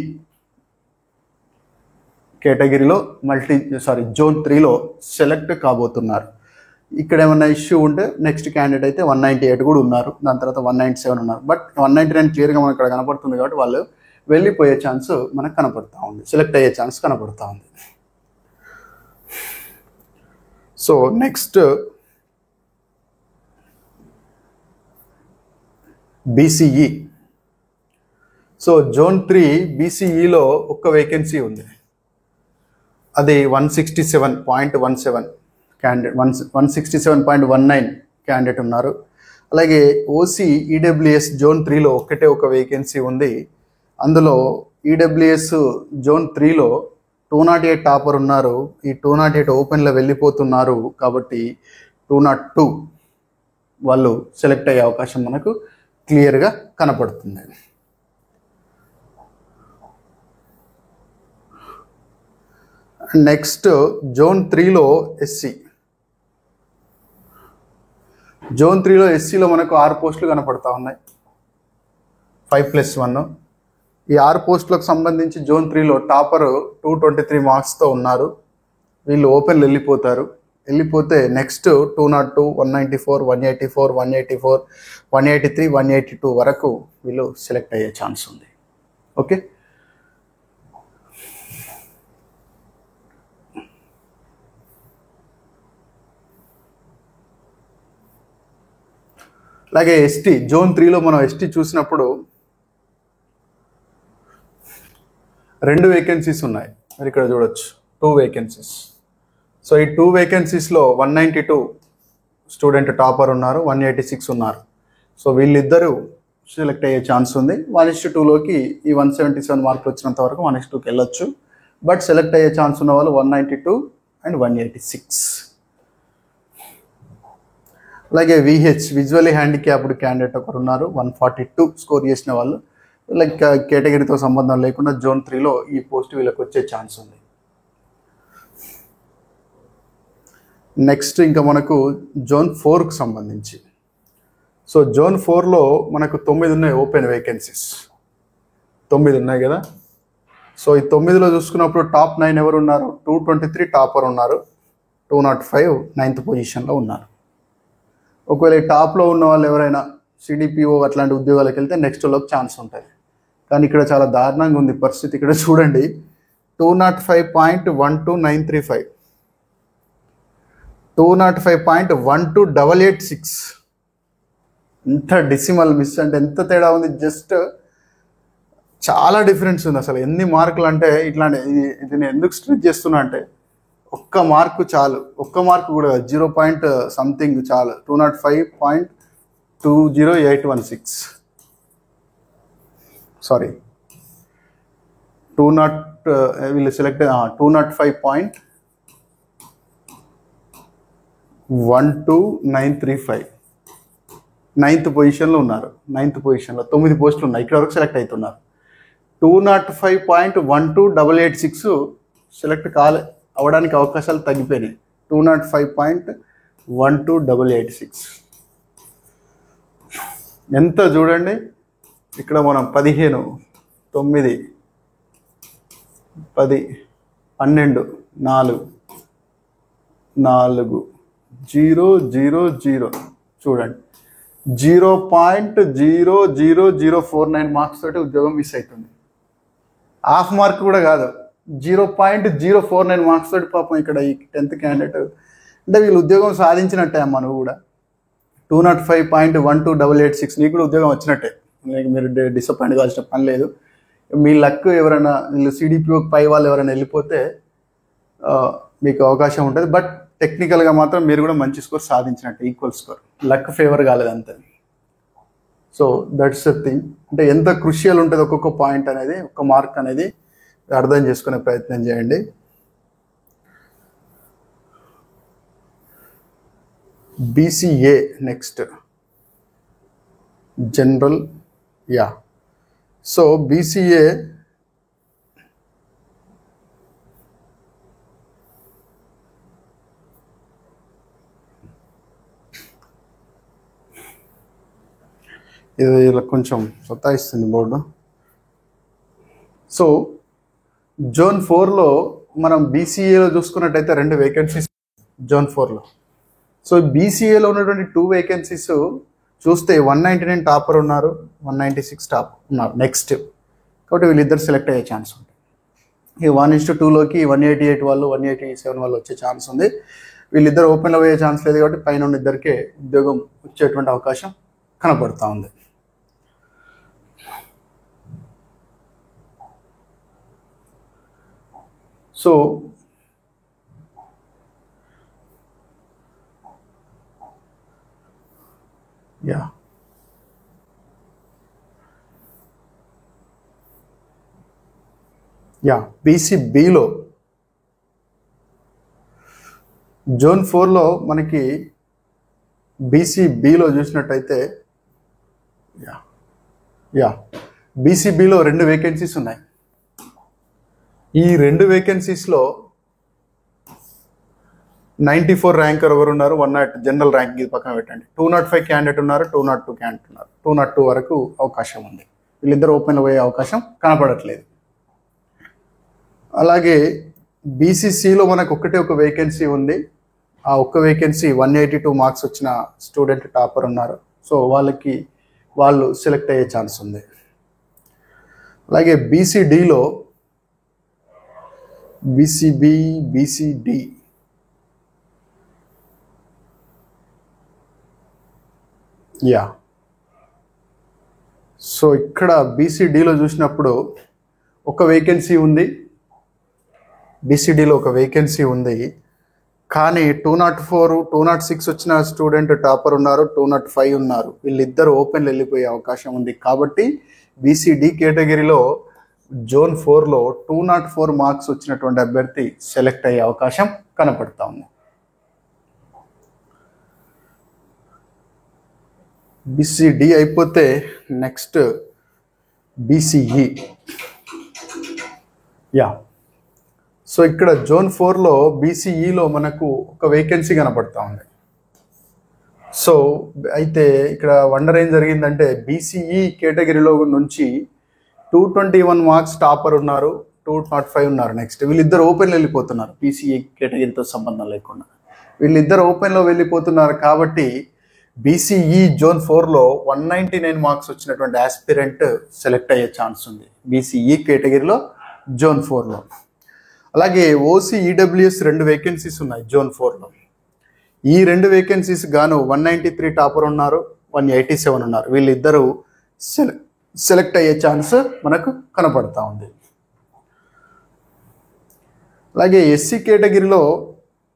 కేటగిరీలో జోన్ 3లో సెలెక్ట్ కాబోతున్నారు. ఇక్కడ ఏమన్నా ఇష్యూ ఉంటే నెక్స్ట్ క్యాండిడేట్ అయితే 198 కూడా ఉన్నారు, దాని తర్వాత 197 ఉన్నారు. బట్ 199 క్లియర్గా మనకు ఇక్కడ కనపడుతుంది కాబట్టి వాళ్ళు వెళ్ళిపోయే ఛాన్స్ మనకు కనపడుతూ ఉంది, సెలెక్ట్ అయ్యే ఛాన్స్ కనపడుతూ ఉంది. So next BCE. So zone 3 బీసీఈలో ఒక్క వేకెన్సీ ఉంది. అది 167.17 క్యాండిడేట్, 167.19 క్యాండిడేట్ ఉన్నారు. అలాగే ఓసీ ఈడబ్ల్యూఎస్ జోన్ 3లో ఒకటే ఒక వేకెన్సీ ఉంది. అందులో ఈడబ్ల్యూఎస్ జోన్ 3లో 208 టాపర్ ఉన్నారు. ఈ 208 ఓపెన్లో వెళ్ళిపోతున్నారు కాబట్టి 202 వాళ్ళు సెలెక్ట్ అయ్యే అవకాశం మనకు క్లియర్గా కనపడుతుంది. నెక్స్ట్ జోన్ 3లో ఎస్సీ. జోన్ 3లో ఎస్సీలో మనకు 6 పోస్టులు కనపడతా ఉన్నాయి, 5+1. ఈ 6 పోస్టులకు సంబంధించి జోన్ 3లో టాపర్ 223 మార్క్స్తో ఉన్నారు. వీళ్ళు ఓపెన్లు వెళ్ళిపోతే నెక్స్ట్ 202, 194, 184, 184, 183, 182 వరకు వీళ్ళు సెలెక్ట్ అయ్యే ఛాన్స్ ఉంది. ఓకే, అలాగే ఎస్టీ జోన్ 3లో మనం ఎస్టీ చూసినప్పుడు 2 వేకెన్సీస్ ఉన్నాయి. మీరు ఇక్కడ చూడొచ్చు 2 వేకెన్సీస్. సో ఈ 2 వేకెన్సీస్లో 192 స్టూడెంట్ టాపర్ ఉన్నారు, 186 ఉన్నారు. సో వీళ్ళిద్దరూ సెలెక్ట్ అయ్యే ఛాన్స్ ఉంది. 1:2లోకి ఈ 177 మార్కులు వచ్చినంత వరకు 1:2కి వెళ్ళొచ్చు. బట్ సెలెక్ట్ అయ్యే ఛాన్స్ ఉన్న వాళ్ళు 192 అండ్ 186. అలాగే విజువల్లీ హ్యాండిక్యాప్డ్ క్యాండిడేట్ ఒకరు ఉన్నారు, 142 స్కోర్ చేసిన వాళ్ళు. లైక్ కేటగిరీతో సంబంధం లేకుండా జోన్ 3లో ఈ పోస్ట్ వీళ్ళకి వచ్చే ఛాన్స్ ఉంది. నెక్స్ట్ ఇంకా మనకు జోన్ 4కు సంబంధించి. సో జోన్ 4లో మనకు 9 ఉన్నాయి ఓపెన్ వేకెన్సీస్, 9 ఉన్నాయి కదా. సో ఈ 9లో చూసుకున్నప్పుడు టాప్ 9 ఎవరు ఉన్నారు? 223 టాపర్ ఉన్నారు, 205 9th పొజిషన్లో ఉన్నారు. ఒకవేళ ఈ టాప్లో ఉన్న వాళ్ళు ఎవరైనా సిడిపిఓ అట్లాంటి ఉద్యోగాలకు వెళ్తే నెక్స్ట్ లోకి ఛాన్స్ ఉంటుంది. కానీ ఇక్కడ చాలా దారుణంగా ఉంది పరిస్థితి. ఇక్కడ చూడండి, 205.12935, 205.12886. ఎంత డెసిమల్ మిస్ అంటే ఎంత తేడా ఉంది, జస్ట్ చాలా డిఫరెన్స్ ఉంది. అసలు ఎన్ని మార్కులు అంటే ఇట్లాంటి ఇది నేను ఎందుకు స్ట్రెచ్ చేస్తున్నా అంటే ఒక్క మార్కు చాలు, ఒక్క మార్కు కూడా 0. సంథింగ్ చాలు. 205.20816 సారీ 20 వీళ్ళు సెలెక్ట్ 205.12935 9th పొజిషన్లో ఉన్నారు. 9th పొజిషన్లో 9 పోస్టులు ఉన్నాయి, ఇక్కడ వరకు సెలెక్ట్ అవుతున్నారు. 205.12886 సెలెక్ట్ అవ్వడానికి అవకాశాలు తగ్గిపోయినాయి. 205.12886 ఎంత చూడండి. ఇక్కడ మనం 15 9 10 12 4 4 0 0 0 చూడండి, 0.00049 మార్క్స్ తోటి ఉద్యోగం మిస్ అవుతుంది. హాఫ్ మార్క్ కూడా కాదు, 0.049 మార్క్స్ తోటి పాపం ఇక్కడ ఈ 10th క్యాండిడేట్ అంటే వీళ్ళు ఉద్యోగం సాధించినట్టే అమ్మ. నువ్వు కూడా 205.12886 నీకు కూడా ఉద్యోగం వచ్చినట్టే. మీరు డిసప్పాయింట్ కావాల్సిన పని లేదు. మీ లక్ ఎవరైనా వీళ్ళు సిడిపిఓకి పై వాళ్ళు ఎవరైనా వెళ్ళిపోతే మీకు అవకాశం ఉంటుంది. బట్ టెక్నికల్గా మాత్రం మీరు కూడా మంచి స్కోర్ సాధించినట్టు, ఈక్వల్ స్కోర్. లక్ ఫేవర్ కాలేదు అంతే. So that's the thing. అంటే ఎంత క్రుషియల్ ఉంటుంది ఒక్కొక్క పాయింట్ అనేది, ఒక్క మార్క్ అనేది అర్థం చేసుకునే ప్రయత్నం చేయండి. BCA next general. So BCA ఇది ఇలా కొంచెం సతాయిస్తుంది బోర్డు. సో జోన్ 4లో మనం బీసీఏలో చూసుకున్నట్టయితే 2 వేకెన్సీస్ జోన్ 4లో. సో బీసీఏలో ఉన్నటువంటి 2 వేకెన్సీస్ చూస్తే 199 టాపర్ ఉన్నారు, 196 టాప్ ఉన్నారు నెక్స్ట్. కాబట్టి వీళ్ళిద్దరు సెలెక్ట్ అయ్యే ఛాన్స్ ఉంది. ఈ 1:2లోకి 188 వాళ్ళు 187 వాళ్ళు వచ్చే ఛాన్స్ ఉంది. వీళ్ళిద్దరు ఓపెన్లో పోయే ఛాన్స్ లేదు కాబట్టి పైన ఉన్న ఇద్దరికే ఉద్యోగం వచ్చేటువంటి అవకాశం కనపడుతూ ఉంది. సో బీసీబీలో జోన్ 4లో మనకి బీసీబీలో చూసినట్టయితే బీసీబీలో 2 వేకెన్సీస్ ఉన్నాయి. ఈ 2 వేకెన్సీస్లో 94 ర్యాంకర్ ఎవరు ఉన్నారు, 100 జనరల్ ర్యాంక్ ఇది పక్కన పెట్టండి. 205 క్యాండిడేట్ ఉన్నారు, 202 క్యాండిడేట్ ఉన్నారు. 202 వరకు అవకాశం ఉంది. వీళ్ళిద్దరు ఓపెన్లో పోయే అవకాశం కనపడట్లేదు. అలాగే బీసీసీలో మనకు ఒక వేకెన్సీ ఉంది. ఆ ఒక్క వేకెన్సీ 182 మార్క్స్ వచ్చిన స్టూడెంట్ టాపర్ ఉన్నారు. సో వాళ్ళు సెలెక్ట్ అయ్యే ఛాన్స్ ఉంది. అలాగే బీసీడీలో బీసీడీ సో ఇక్కడ బీసీడీలో చూసినప్పుడు ఒక వేకెన్సీ ఉంది. బీసీడీలో ఒక వేకెన్సీ ఉంది. కానీ 204 206 వచ్చిన స్టూడెంట్ టాపర్ ఉన్నారు, 205 ఉన్నారు, వీళ్ళిద్దరు ఓపెన్లో వెళ్ళిపోయే అవకాశం ఉంది. కాబట్టి బీసీడీ కేటగిరీలో జోన్ 4లో 204 మార్క్స్ వచ్చినటువంటి అభ్యర్థి సెలెక్ట్ అయ్యే అవకాశం కనపడతా ఉంది. బీసీడీ అయిపోతే నెక్స్ట్ బీసీఈ. సో ఇక్కడ జోన్ 4లో బీసీఈలో మనకు ఒక వేకెన్సీ కనపడతా ఉంది. సో అయితే ఇక్కడ వండర్ ఏం జరిగిందంటే బీసీఈ కేటగిరీలో నుంచి 221 మార్క్స్ టాపర్ ఉన్నారు, 205 ఉన్నారు. నెక్స్ట్ వీళ్ళిద్దరు ఓపెన్లో వెళ్ళిపోతున్నారు, బీసీఈ కేటగిరీతో సంబంధం లేకుండా వీళ్ళిద్దరు ఓపెన్లో వెళ్ళిపోతున్నారు. కాబట్టి బీసీఈ జోన్ 4లో 199 మార్క్స్ వచ్చినటువంటి ఆస్పిరెంట్ సెలెక్ట్ అయ్యే ఛాన్స్ ఉంది బీసీఈ కేటగిరీలో జోన్ 4లో. అలాగే ఓసీ ఈడబ్ల్యూఎస్ 2 వేకెన్సీస్ ఉన్నాయి జోన్ 4లో. ఈ 2 వేకెన్సీస్ గాను 193 టాపర్ ఉన్నారు, 187 ఉన్నారు. వీళ్ళిద్దరూ సెలెక్ట్ అయ్యే ఛాన్స్ మనకు కనపడతా ఉంది. అలాగే ఎస్సీ కేటగిరీలో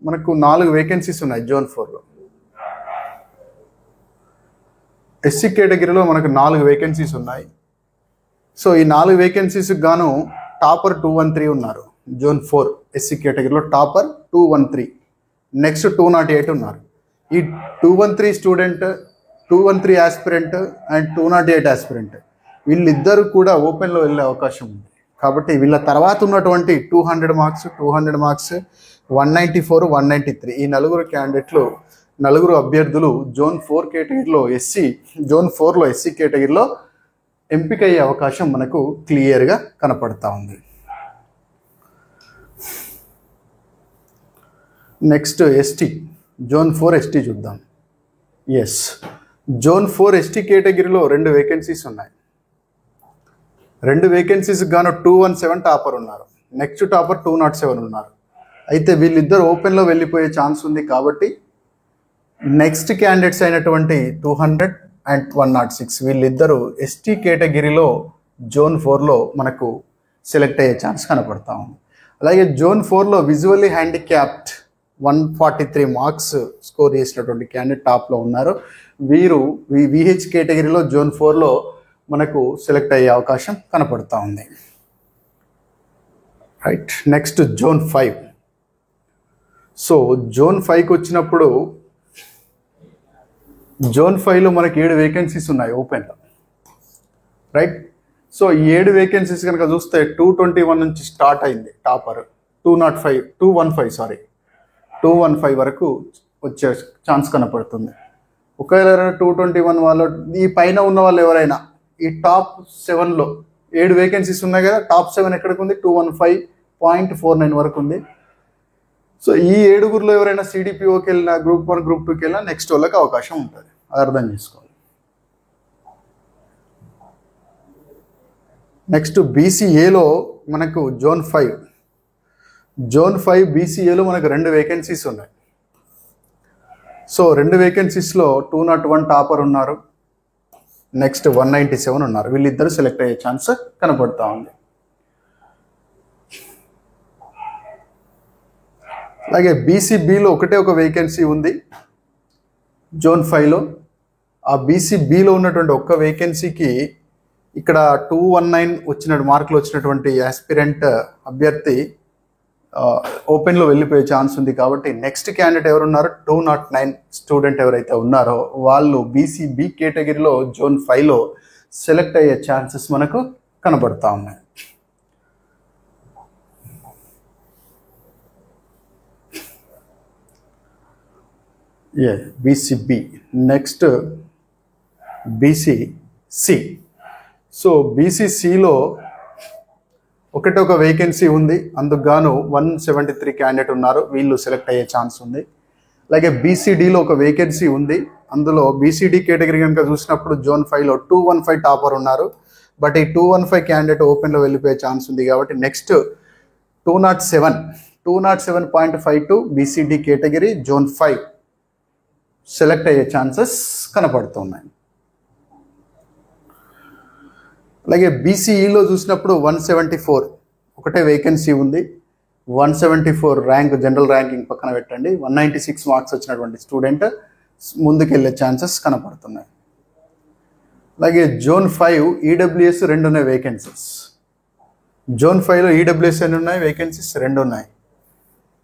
మనకు 4 వేకెన్సీస్ ఉన్నాయి జోన్ 4లో. ఎస్సీ కేటగిరీలో మనకు 4 వేకెన్సీస్ ఉన్నాయి. సో ఈ 4 వేకెన్సీస్కి గాను టాపర్ 213 ఉన్నారు జోన్ 4 ఎస్సీ కేటగిరీలో, టాపర్ 213. నెక్స్ట్ 208 ఉన్నారు. ఈ 213 స్టూడెంట్, 213 ఆస్పిరెంట్ అండ్ 208 ఆస్పిరెంట్ వీళ్ళిద్దరూ కూడా ఓపెన్లో వెళ్ళే అవకాశం ఉంది. కాబట్టి వీళ్ళ తర్వాత ఉన్నటువంటి 200 మార్క్స్, 200 మార్క్స్, 194, 193 ఈ 4 క్యాండిడేట్లు, 4 అభ్యర్థులు జోన్ 4 కేటగిరీలో జోన్ 4లో ఎస్సీ కేటగిరీలో ఎంపిక అయ్యే అవకాశం మనకు క్లియర్గా కనపడతా ఉంది. నెక్స్ట్ ఎస్టీ, జోన్ 4 ఎస్టీ చూద్దాం. జోన్ 4 ఎస్టీ కేటగిరీలో 2 వేకెన్సీస్ ఉన్నాయి. 2 వేకెన్సీస్ గాను 217 టాపర్ ఉన్నారు, నెక్స్ట్ టాపర్ 207 ఉన్నారు. అయితే వీళ్ళిద్దరు ఓపెన్లో వెళ్ళిపోయే ఛాన్స్ ఉంది. కాబట్టి నెక్స్ట్ క్యాండిడేట్స్ అయినటువంటి 200 అండ్ 106 వీళ్ళిద్దరూ ఎస్టీ కేటగిరీలో జోన్ 4లో మనకు సెలెక్ట్ అయ్యే ఛాన్స్ కనపడతా ఉంది. అలాగే జోన్ 4లో విజువల్లీ హ్యాండిక్యాప్డ్ 143 మార్క్స్ స్కోర్ చేసినటువంటి క్యాండిడేట్ టాప్లో ఉన్నారు. వీరు విహెచ్ కేటగిరీలో జోన్ 4లో మనకు సెలెక్ట్ అయ్యే అవకాశం కనపడతా ఉంది. Right. Next zone 5. So zone 5కి వచ్చినప్పుడు జోన్ 5లో మనకి 7 వేకెన్సీస్ ఉన్నాయి ఓపెన్లో. రైట్. సో ఈ 7 వేకెన్సీస్ కనుక చూస్తే 221 నుంచి స్టార్ట్ అయింది టాపర్, 215 వరకు వచ్చే ఛాన్స్ కనపడుతుంది. ఒకవేళ 221 వాళ్ళు, ఈ పైన ఉన్న వాళ్ళు ఎవరైనా ఈ టాప్ 7లో 7 వేకెన్సీస్ ఉన్నాయి కదా, టాప్ 7 ఎక్కడికి ఉంది, 215.49 వరకు ఉంది. సో ఈ 7గురిలో ఎవరైనా సిడిపిఓకి వెళ్ళినా, గ్రూప్ 1 గ్రూప్ 2కి వెళ్ళినా నెక్స్ట్ వాళ్ళకి అవకాశం ఉంటుంది. అది అర్థం చేసుకోవాలి. నెక్స్ట్ బీసీఏలో మనకు జోన్ 5 బీసీఏలో మనకు 2 వేకెన్సీస్ ఉన్నాయి. సో 2 వేకెన్సీస్లో 201 టాపర్ ఉన్నారు, నెక్స్ట్ 197 ఉన్నారు. వీళ్ళిద్దరూ సెలెక్ట్ అయ్యే ఛాన్స్ కనపడతా ఉంది. అలాగే బీసీబీలో ఒక వేకెన్సీ ఉంది జోన్ 5లో. ఆ బీసీబీలో ఉన్నటువంటి ఒక్క వేకెన్సీకి ఇక్కడ 219 మార్కులు వచ్చినటువంటి ఆస్పిరెంట్ అభ్యర్థి ఓపెన్లో వెళ్ళిపోయే ఛాన్స్ ఉంది. కాబట్టి నెక్స్ట్ క్యాండిడేట్ ఎవరున్నారో 209 స్టూడెంట్ ఎవరైతే ఉన్నారో వాళ్ళు బీసీబీ కేటగిరీలో జోన్ 5లో సెలెక్ట్ అయ్యే ఛాన్సెస్ మనకు కనబడతా ఉన్నాయి. బీసీబీ. Next BCC. సో బీసీసీలో ఒక వేకెన్సీ ఉంది, అందుకు గాను 173 క్యాండిడేట్ ఉన్నారు, వీళ్ళు సెలెక్ట్ అయ్యే ఛాన్స్ ఉంది. అలాగే బీసీడీలో ఒక వేకెన్సీ ఉంది, అందులో బీసీడీ కేటగిరీ కనుక చూసినప్పుడు జోన్ 5లో 215 టాపర్ ఉన్నారు. బట్ ఈ 215 క్యాండిడేట్ ఓపెన్లో వెళ్ళిపోయే ఛాన్స్ ఉంది. కాబట్టి next 207.52 BCD category zone 5 select అయ్యే ఛాన్సెస్ కనపడుతున్నాయి. అలాగే బీసీఈలో చూసినప్పుడు 174 ఒకటే వేకెన్సీ ఉంది, 174 ర్యాంక్ జనరల్ ర్యాంకింగ్ పక్కన పెట్టండి, 196 మార్క్స్ వచ్చినటువంటి స్టూడెంట్ ముందుకెళ్ళే ఛాన్సెస్ కనపడుతున్నాయి. అలాగే జోన్ 5 ఈడబ్ల్యూఎస్ 2 ఉన్నాయి వేకెన్సీస్. జోన్ 5లో ఈడబ్ల్యూఎస్ ఎన్ని ఉన్నాయి? వేకెన్సీస్ 2 ఉన్నాయి.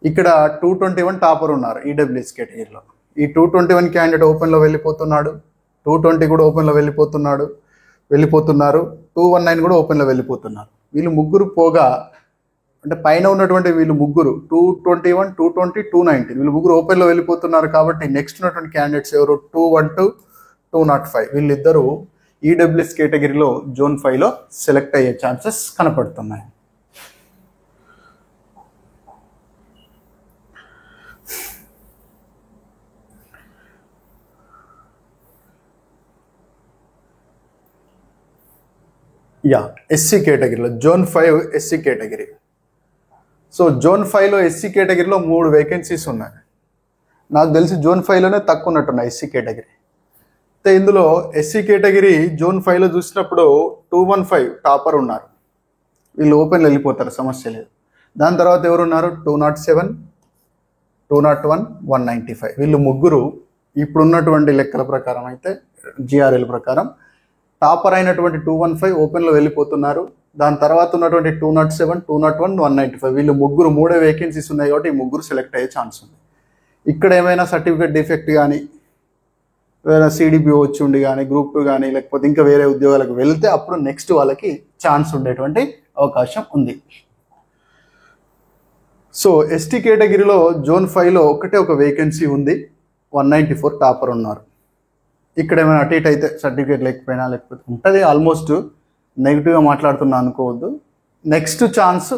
ఇక్కడ 221 టాపర్ ఉన్నారు ఈడబ్ల్యూఎస్ కేటగిరీలో. ఈ 221 క్యాండిడేట్ ఓపెన్లో వెళ్ళిపోతున్నాడు, 220 కూడా ఓపెన్లో వెళ్ళిపోతున్నారు, 219 కూడా ఓపెన్లో వెళ్ళిపోతున్నారు. వీళ్ళు ముగ్గురు పోగా అంటే పైన ఉన్నటువంటి వీళ్ళు ముగ్గురు 221, 220, 219 వీళ్ళు ముగ్గురు ఓపెన్లో వెళ్ళిపోతున్నారు. కాబట్టి నెక్స్ట్ ఉన్నటువంటి క్యాండిడేట్స్ ఎవరు? 212, 205 వీళ్ళిద్దరూ ఈడబ్ల్యూఎస్ కేటగిరీలో జోన్ 5లో సెలెక్ట్ అయ్యే ఛాన్సెస్ కనపడుతున్నాయి. ఎస్సీ కేటగిరీలో zone 5 SC category. So zone 5లో ఎస్సీ కేటగిరీలో 3 వేకెన్సీస్ ఉన్నాయి. నాకు తెలిసి జోన్ 5లోనే తక్కువ ఉన్నట్టున్నాయి ఎస్సీ కేటగిరీ. అయితే ఇందులో ఎస్సీ కేటగిరీ జోన్ 5లో చూసినప్పుడు 215 టాపర్ ఉన్నారు, వీళ్ళు ఓపెన్లో వెళ్ళిపోతారు, సమస్య లేదు. దాని తర్వాత ఎవరు ఉన్నారు? 207, 201, 195 వీళ్ళు ముగ్గురు ఇప్పుడున్నటువంటి లెక్కల ప్రకారం అయితే జిఆర్ఎల్ ప్రకారం టాపర్ అయినటువంటి 215 ఓపెన్లో వెళ్ళిపోతున్నారు. దాని తర్వాత ఉన్నటువంటి 207, 201, 195 వీళ్ళు ముగ్గురు 3 వేకెన్సీస్ ఉన్నాయి కాబట్టి ఈ ముగ్గురు సెలెక్ట్ అయ్యే ఛాన్స్ ఉంది. ఇక్కడ ఏమైనా సర్టిఫికేట్ డిఫెక్ట్ కానీ ఏదైనా సిడిపిఓ వచ్చి ఉండి కానీ గ్రూప్ 2 కానీ లేకపోతే ఇంకా వేరే ఉద్యోగాలకు వెళ్తే అప్పుడు నెక్స్ట్ వాళ్ళకి ఛాన్స్ ఉండేటువంటి అవకాశం ఉంది. సో ఎస్టీ కేటగిరీలో జోన్ 5లో ఒకటే ఒక వేకెన్సీ ఉంది, 194 టాపర్ ఉన్నారు. ఇక్కడ ఏమైనా అటు ఇటు అయితే సర్టిఫికేట్ లేకపోయినా లేకపోతే ఉంటుంది, ఆల్మోస్ట్ నెగిటివ్గా మాట్లాడుతున్నా అనుకోవద్దు. నెక్స్ట్ ఛాన్స్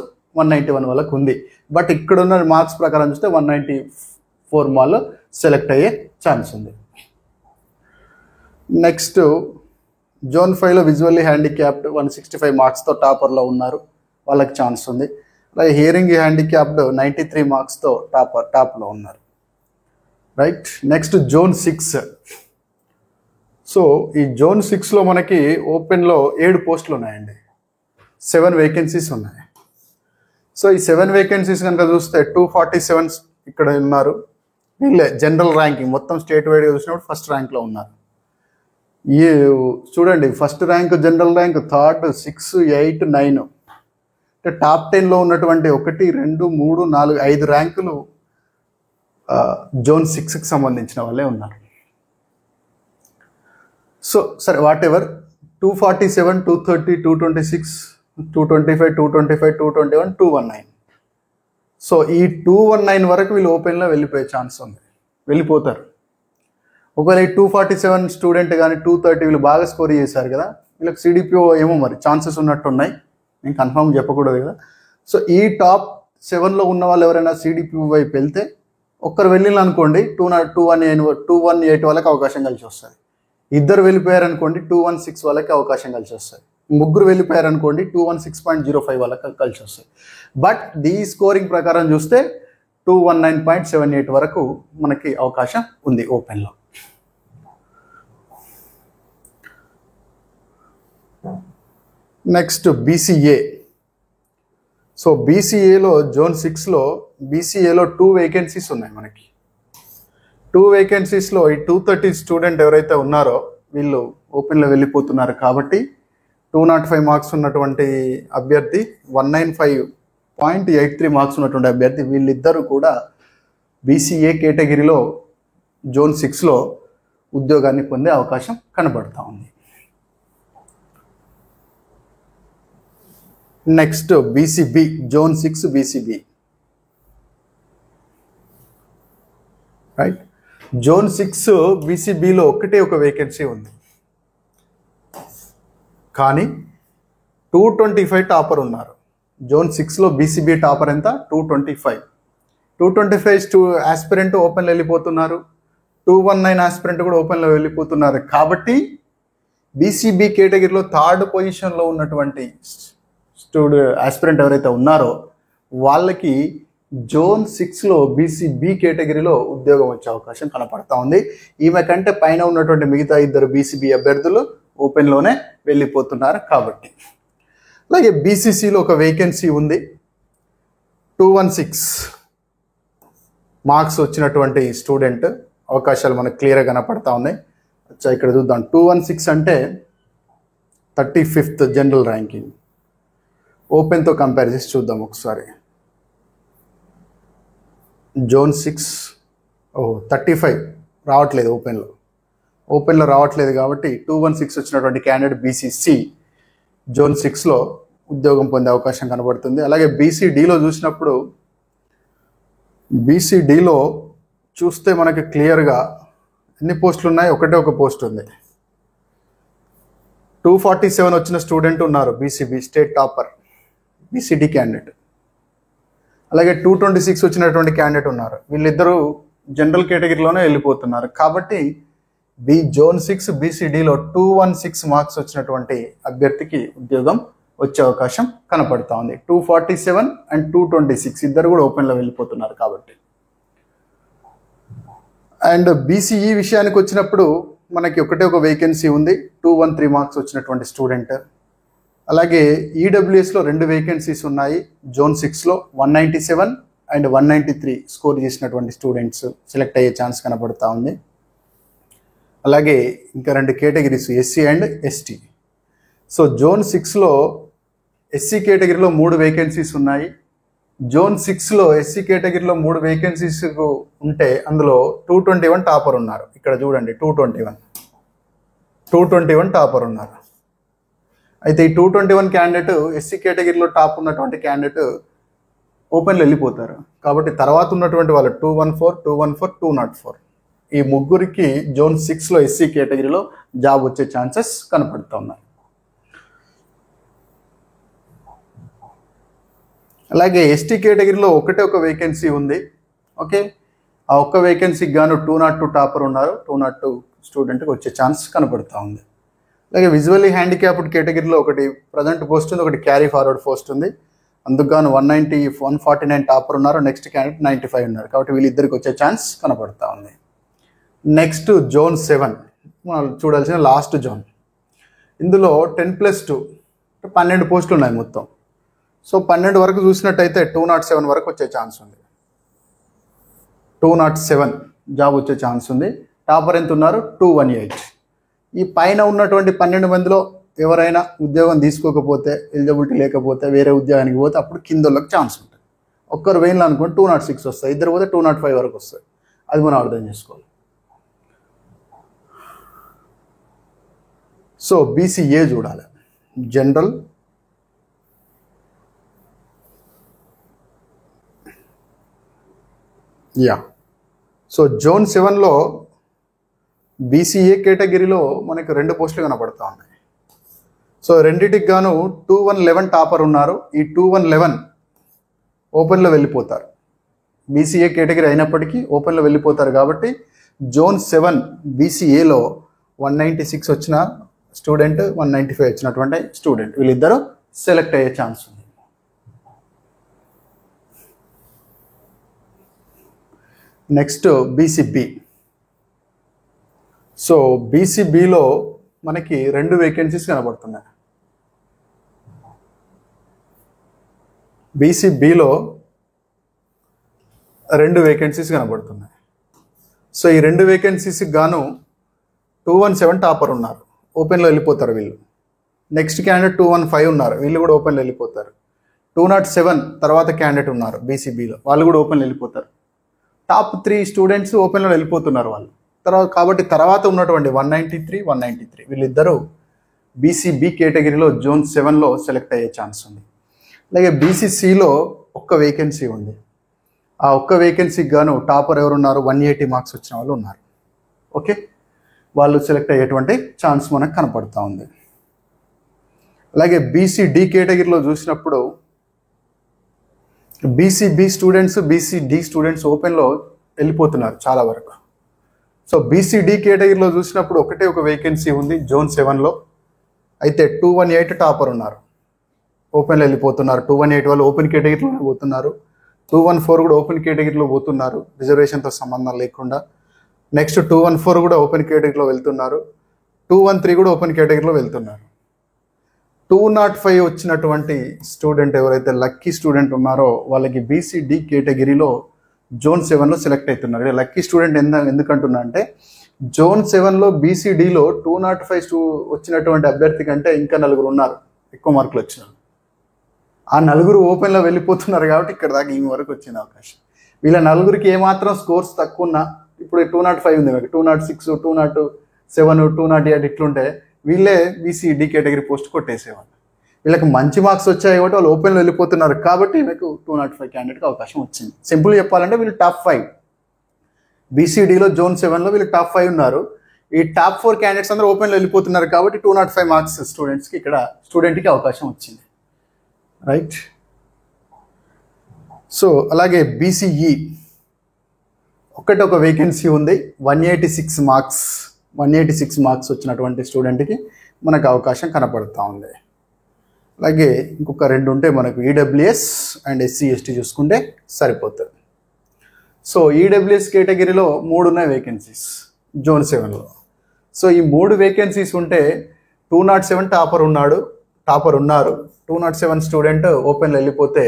191 వాళ్ళకు ఉంది. బట్ ఇక్కడ ఉన్న మార్క్స్ ప్రకారం చూస్తే 194 వాళ్ళు సెలెక్ట్ అయ్యే ఛాన్స్ ఉంది. నెక్స్ట్ జోన్ 5లో విజువల్లీ హ్యాండిక్యాప్డ్ 165 మార్క్స్తో టాపర్లో ఉన్నారు, వాళ్ళకి ఛాన్స్ ఉంది. అలాగే హియరింగ్ హ్యాండిక్యాప్డ్ 93 మార్క్స్తో టాప్లో ఉన్నారు. రైట్. Next zone 6. సో ఈ జోన్ 6లో మనకి ఓపెన్లో 7 పోస్టులు ఉన్నాయండి, 7 వేకెన్సీస్ ఉన్నాయి. సో ఈ 7 వేకెన్సీస్ కనుక చూస్తే 247 ఇక్కడ ఉన్నారు, వీళ్ళే జనరల్ ర్యాంకింగ్ మొత్తం స్టేట్ వైడ్గా చూసినప్పుడు ఫస్ట్ ర్యాంక్లో ఉన్నారు. ఈ చూడండి first rank general rank, 3rd, 6, 8, 9 అంటే టాప్ 10లో ఉన్నటువంటి 1, 2, 3, 4, 5 ర్యాంకులు జోన్ 6కి సంబంధించిన వాళ్ళే ఉన్నారు. సో సరే వాట్ ఎవర్ 247, 230, 226, 225, 225, 221, 219 సో ఈ 219 వరకు వీళ్ళు ఓపెన్లో వెళ్ళిపోయే ఛాన్స్ ఉంది, వెళ్ళిపోతారు. ఒకవేళ ఈ 247 స్టూడెంట్ కానీ 230 వీళ్ళు బాగా స్కోర్ చేశారు కదా, వీళ్ళకి సిడిపిఓ ఏమో మరి ఛాన్సెస్ ఉన్నట్టున్నాయి, నేను కన్ఫర్మ్ చెప్పకూడదు కదా. సో ఈ టాప్ 7లో ఉన్న వాళ్ళు ఎవరైనా సిడిపిఓ వైపు వెళ్తే ఒక్కరు వెళ్ళిన అనుకోండి 218 వాళ్ళకి అవకాశం కలిసి వస్తుంది. ఇద్దరు వెళ్ళిపోయారనుకోండి 216 వాళ్ళకి అవకాశం కలిసి వస్తుంది. ముగ్గురు వెళ్ళిపోయారనుకోండి 216.05 వాళ్ళకి కలిసి వస్తుంది. బట్ ఈ స్కోరింగ్ ప్రకారం చూస్తే 219.78 వరకు మనకి అవకాశం ఉంది ఓపెన్లో. Next BCA. సో బీసీఏలో జోన్ 6లో బీసీఏలో 2 వేకెన్సీస్ ఉన్నాయి మనకి. 2 వేకెన్సీస్లో ఈ 230 స్టూడెంట్ ఎవరైతే ఉన్నారో వీళ్ళు ఓపెన్లో వెళ్ళిపోతున్నారు. కాబట్టి 205 మార్క్స్ ఉన్నటువంటి అభ్యర్థి, 195.83 మార్క్స్ ఉన్నటువంటి అభ్యర్థి, వీళ్ళిద్దరూ కూడా బీసీఏ కేటగిరీలో జోన్ 6లో ఉద్యోగాన్ని పొందే అవకాశం కనబడుతూ ఉంది. Next BCB, zone 6 BCB. Right. Zone 6 బీసీబీలో ఒకటే ఒక వేకెన్సీ ఉంది, కానీ 225 టాపర్ ఉన్నారు. జోన్ 6లో బీసీబీ టాపర్ ఎంత? 225 ఆస్పిరెంట్ ఓపెన్లో వెళ్ళిపోతున్నారు, 219 ఆస్పిరెంట్ కూడా ఓపెన్లో వెళ్ళిపోతున్నారు. కాబట్టి బీసీబీ కేటగిరీలో 3rd పొజిషన్లో ఉన్నటువంటి ఆస్పిరెంట్ ఎవరైతే ఉన్నారో వాళ్ళకి జోన్ 6లో బీసీబీ కేటగిరీలో ఉద్యోగం వచ్చే అవకాశం కనపడతా ఉంది. ఈమె కంటే పైన ఉన్నటువంటి మిగతా 2 బీసీబీ అభ్యర్థులు ఓపెన్లోనే వెళ్ళిపోతున్నారు కాబట్టి. అలాగే బీసీసీలో ఒక వేకెన్సీ ఉంది, 216 మార్క్స్ వచ్చినటువంటి స్టూడెంట్ అవకాశాలు మనకు క్లియర్గా కనపడతా ఉన్నాయి. ఇక్కడ చూద్దాం. 216 అంటే 35th జనరల్ ర్యాంకింగ్. ఓపెన్తో కంపేర్ చేసి చూద్దాం ఒకసారి. జోన్ 6 35 రావట్లేదు ఓపెన్లో రావట్లేదు కాబట్టి 216 వచ్చినటువంటి క్యాండిడేట్ బీసీసీ జోన్ 6లో ఉద్యోగం పొందే అవకాశం కనబడుతుంది. అలాగే బీసీడీలో చూసినప్పుడు బీసీడీలో చూస్తే మనకి క్లియర్గా ఎన్ని పోస్టులు ఉన్నాయి? ఒక పోస్ట్ ఉంది. 247 వచ్చిన స్టూడెంట్ ఉన్నారు BCB state topper BCD candidate. అలాగే 226 వచ్చినటువంటి క్యాండిడేట్ ఉన్నారు. వీళ్ళిద్దరూ జనరల్ కేటగిరీలోనే వెళ్ళిపోతున్నారు. కాబట్టి జోన్ 6 బీసీడీలో 216 మార్క్స్ వచ్చినటువంటి అభ్యర్థికి ఉద్యోగం వచ్చే అవకాశం కనపడతా ఉంది. 247 అండ్ 226 ఇద్దరు కూడా ఓపెన్లో వెళ్ళిపోతున్నారు కాబట్టి. అండ్ బీసీఈ విషయానికి వచ్చినప్పుడు మనకి ఒక వేకెన్సీ ఉంది, 213 మార్క్స్ వచ్చినటువంటి స్టూడెంట్. అలాగే ఈడబ్ల్యూఎస్లో 2 వేకెన్సీస్ ఉన్నాయి. జోన్ 6లో 197 అండ్ 193 స్కోర్ చేసినటువంటి స్టూడెంట్స్ సెలెక్ట్ అయ్యే ఛాన్స్ కనపడతా ఉంది. అలాగే ఇంకా 2 categories SC and ST. So zone 6లో ఎస్సీ కేటగిరీలో 3 వేకెన్సీస్ ఉన్నాయి. జోన్ 6లో ఎస్సీ కేటగిరీలో 3 వేకెన్సీస్ ఉంటే అందులో 221 టాపర్ ఉన్నారు. ఇక్కడ చూడండి 221 టాపర్ ఉన్నారు. అయితే ఈ 221 క్యాండిడేట్ ఎస్సీ కేటగిరీలో టాప్ ఉన్నటువంటి క్యాండిడేట్ ఓపెన్లో వెళ్ళిపోతారు. కాబట్టి తర్వాత ఉన్నటువంటి వాళ్ళు 214, 214, 204 ఈ ముగ్గురికి జోన్ 6లో ఎస్సీ కేటగిరీలో జాబ్ వచ్చే ఛాన్సెస్ కనపడుతూ ఉన్నాయి. అలాగే ఎస్టీ కేటగిరీలో ఒక వేకెన్సీ ఉంది. ఓకే, ఆ ఒక్క వేకెన్సీకి గాను 202 టాపర్ ఉన్నారు. 202 స్టూడెంట్కి వచ్చే ఛాన్స్ కనపడుతూ ఉంది. అలాగే విజువల్లీ హ్యాండిక్యాప్డ్ కేటగిరీలో ఒకటి ప్రజెంట్ పోస్ట్ ఉంది, ఒకటి క్యారీ ఫార్వర్డ్ పోస్ట్ ఉంది. అందుకు గాను 190, 149 టాపర్ ఉన్నారు. నెక్స్ట్ క్యాండిడేట్ 95 ఉన్నారు. కాబట్టి వీళ్ళిద్దరికి వచ్చే ఛాన్స్ కనపడుతూ ఉంది. నెక్స్ట్ జోన్ 7 మనం చూడాల్సిన లాస్ట్ జోన్. ఇందులో 10+2 12 పోస్టులు ఉన్నాయి మొత్తం. సో 12 వరకు చూసినట్టయితే 207 వరకు వచ్చే ఛాన్స్ ఉంది. 207 జాబ్ వచ్చే ఛాన్స్ ఉంది. టాపర్ ఎంత ఉన్నారు? 218. ఈ పైన ఉన్నటువంటి 12 మందిలో ఎవరైనా ఉద్యోగం తీసుకోకపోతే, ఎలిజిబిలిటీ లేకపోతే వేరే ఉద్యోగానికి పోతే అప్పుడు కింద వాళ్ళకి ఛాన్స్ ఉంటుంది. ఒక్కరు వెయిన్లో అనుకోండి 206 వస్తాయి, ఇద్దరు పోతే 205 వరకు వస్తాయి. అది మనం అర్థం చేసుకోవాలి. సో బీసీఏ చూడాలి. జనరల్, సో జోన్ 7లో బీసీఏ కేటగిరీలో మనకు 2 పోస్టులు కనపడతా ఉన్నాయి. సో రెండిటికి గాను 2111 టాపర్ ఉన్నారు. ఈ 2111 ఓపెన్లో వెళ్ళిపోతారు. బీసీఏ కేటగిరీ అయినప్పటికీ ఓపెన్లో వెళ్ళిపోతారు. కాబట్టి జోన్ 7 బీసీఏలో 196 వచ్చిన స్టూడెంట్, 195 వచ్చినటువంటి స్టూడెంట్ వీళ్ళిద్దరూ సెలెక్ట్ అయ్యే ఛాన్స్ ఉంది. Next BCB. సో బీసీబీలో మనకి 2 వేకెన్సీస్ కనబడుతున్నాయి. బీసీబీలో 2 వేకెన్సీస్ కనబడుతున్నాయి. సో ఈ 2 వేకెన్సీస్కి గాను 217 టాపర్ ఉన్నారు. ఓపెన్లో వెళ్ళిపోతారు వీళ్ళు. నెక్స్ట్ క్యాండిడేట్ 215 ఉన్నారు. వీళ్ళు కూడా ఓపెన్లో వెళ్ళిపోతారు. 207 తర్వాత క్యాండిడేట్ ఉన్నారు బీసీబీలో, వాళ్ళు కూడా ఓపెన్లో వెళ్ళిపోతారు. టాప్ 3 స్టూడెంట్స్ ఓపెన్లో వెళ్ళిపోతున్నారు వాళ్ళు. కాబట్టి తర్వాత ఉన్నటువంటి 193, 193 వీళ్ళిద్దరూ బీసీబీ కేటగిరీలో జోన్ 7లో సెలెక్ట్ అయ్యే ఛాన్స్ ఉంది. అలాగే బీసీసీలో 1 వేకెన్సీ ఉంది. ఆ 1 వేకెన్సీకి గాను టాపర్ ఎవరున్నారు? 180 మార్క్స్ వచ్చిన వాళ్ళు ఉన్నారు. ఓకే, వాళ్ళు సెలెక్ట్ అయ్యేటువంటి ఛాన్స్ మనకు కనపడుతూ ఉంది. అలాగే బీసీడీ కేటగిరీలో చూసినప్పుడు బీసీబీ స్టూడెంట్స్, బీసీడీ స్టూడెంట్స్ ఓపెన్లో వెళ్ళిపోతున్నారు చాలా వరకు. సో బీసీడీ కేటగిరీలో చూసినప్పుడు ఒక వేకెన్సీ ఉంది జోన్ 7లో. అయితే 218 టాపర్ ఉన్నారు. ఓపెన్లో వెళ్ళిపోతున్నారు. 218 వాళ్ళు ఓపెన్ కేటగిరీలో పోతున్నారు. 214 కూడా ఓపెన్ కేటగిరీలో పోతున్నారు, రిజర్వేషన్తో సంబంధం లేకుండా. నెక్స్ట్ 214 కూడా ఓపెన్ కేటగిరీలో వెళ్తున్నారు. 213 కూడా ఓపెన్ కేటగిరీలో వెళ్తున్నారు. 205 వచ్చినటువంటి స్టూడెంట్ ఎవరైతే లక్కీ స్టూడెంట్ ఉన్నారో వాళ్ళకి BCD కేటగిరీలో జోన్ 7లో సెలెక్ట్ అవుతున్నారు. లక్కీ స్టూడెంట్ ఎందుకంటున్నా అంటే జోన్ 7లో BCDలో 205 వచ్చినటువంటి అభ్యర్థి కంటే ఇంకా 4 ఉన్నారు ఎక్కువ మార్కులు వచ్చిన. ఆ 4 ఓపెన్లో వెళ్ళిపోతున్నారు కాబట్టి ఇక్కడ దాకా ఈ వరకు వచ్చిన అవకాశం. వీళ్ళ 4కి ఏమాత్రం స్కోర్స్ తక్కువ ఉన్నా, ఇప్పుడు 205 ఉంది, 206, 207, 208 ఇట్లుంటే వీళ్ళే BCD కేటగిరీ పోస్ట్ కొట్టేసేవాళ్ళు. వీళ్ళకి మంచి మార్క్స్ వచ్చాయి కాబట్టి వాళ్ళు ఓపెన్లో వెళ్ళిపోతున్నారు కాబట్టి మీకు 205 క్యాండిడేట్కి అవకాశం వచ్చింది. సింపుల్ చెప్పాలంటే వీళ్ళు టాప్ 5 BCDలో జోన్ 7లో వీళ్ళు టాప్ 5 ఉన్నారు. ఈ టాప్ 4 క్యాండిడేట్స్ అందరూ ఓపెన్లో వెళ్ళిపోతున్నారు కాబట్టి 205 మార్క్స్ స్టూడెంట్కి అవకాశం వచ్చింది. రైట్. సో అలాగే BCE ఒక వేకెన్సీ ఉంది. 186 మార్క్స్ వచ్చినటువంటి స్టూడెంట్కి మనకు అవకాశం కనపడుతూ ఉంది. అలాగే ఇంకొక 2 ఉంటే మనకు EWS అండ్ SC ST చూసుకుంటే సరిపోతుంది. సో EWS కేటగిరీలో 3 ఉన్నాయి వేకెన్సీస్ జోన్ 7లో. సో ఈ 3 వేకెన్సీస్ ఉంటే 207 టాపర్ ఉన్నారు. 207 స్టూడెంట్ ఓపెన్లో వెళ్ళిపోతే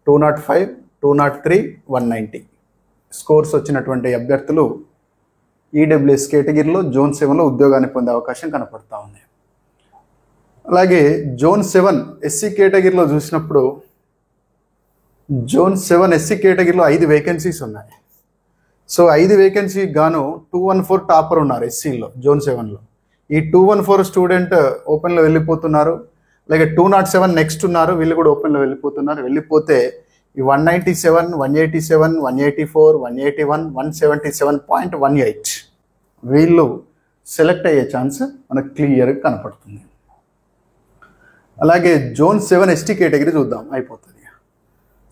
205, 203, 190 స్కోర్స్ వచ్చినటువంటి అభ్యర్థులు EWS కేటగిరీలో జోన్ 7లో ఉద్యోగాన్ని పొందే అవకాశం కనపడతా ఉంది. అలాగే జోన్ 7 SC కేటగిరీలో చూసినప్పుడు జోన్ 7 SC కేటగిరీలో 5 వేకెన్సీస్ ఉన్నాయి. సో 5 వేకెన్సీకి గాను 214 టాపర్ ఉన్నారు SCలో జోన్ 7లో. ఈ 214 స్టూడెంట్ ఓపెన్లో వెళ్ళిపోతున్నారు. అలాగే 207 నెక్స్ట్ ఉన్నారు, వీళ్ళు కూడా ఓపెన్లో వెళ్ళిపోతే ఈ 197, 187, 184, 181, 177.18 వీళ్ళు సెలెక్ట్ అయ్యే ఛాన్స్ మనకు క్లియర్గా కనపడుతుంది. అలాగే జోన్ 7 ST కేటగిరీ చూద్దాం, అయిపోతుంది.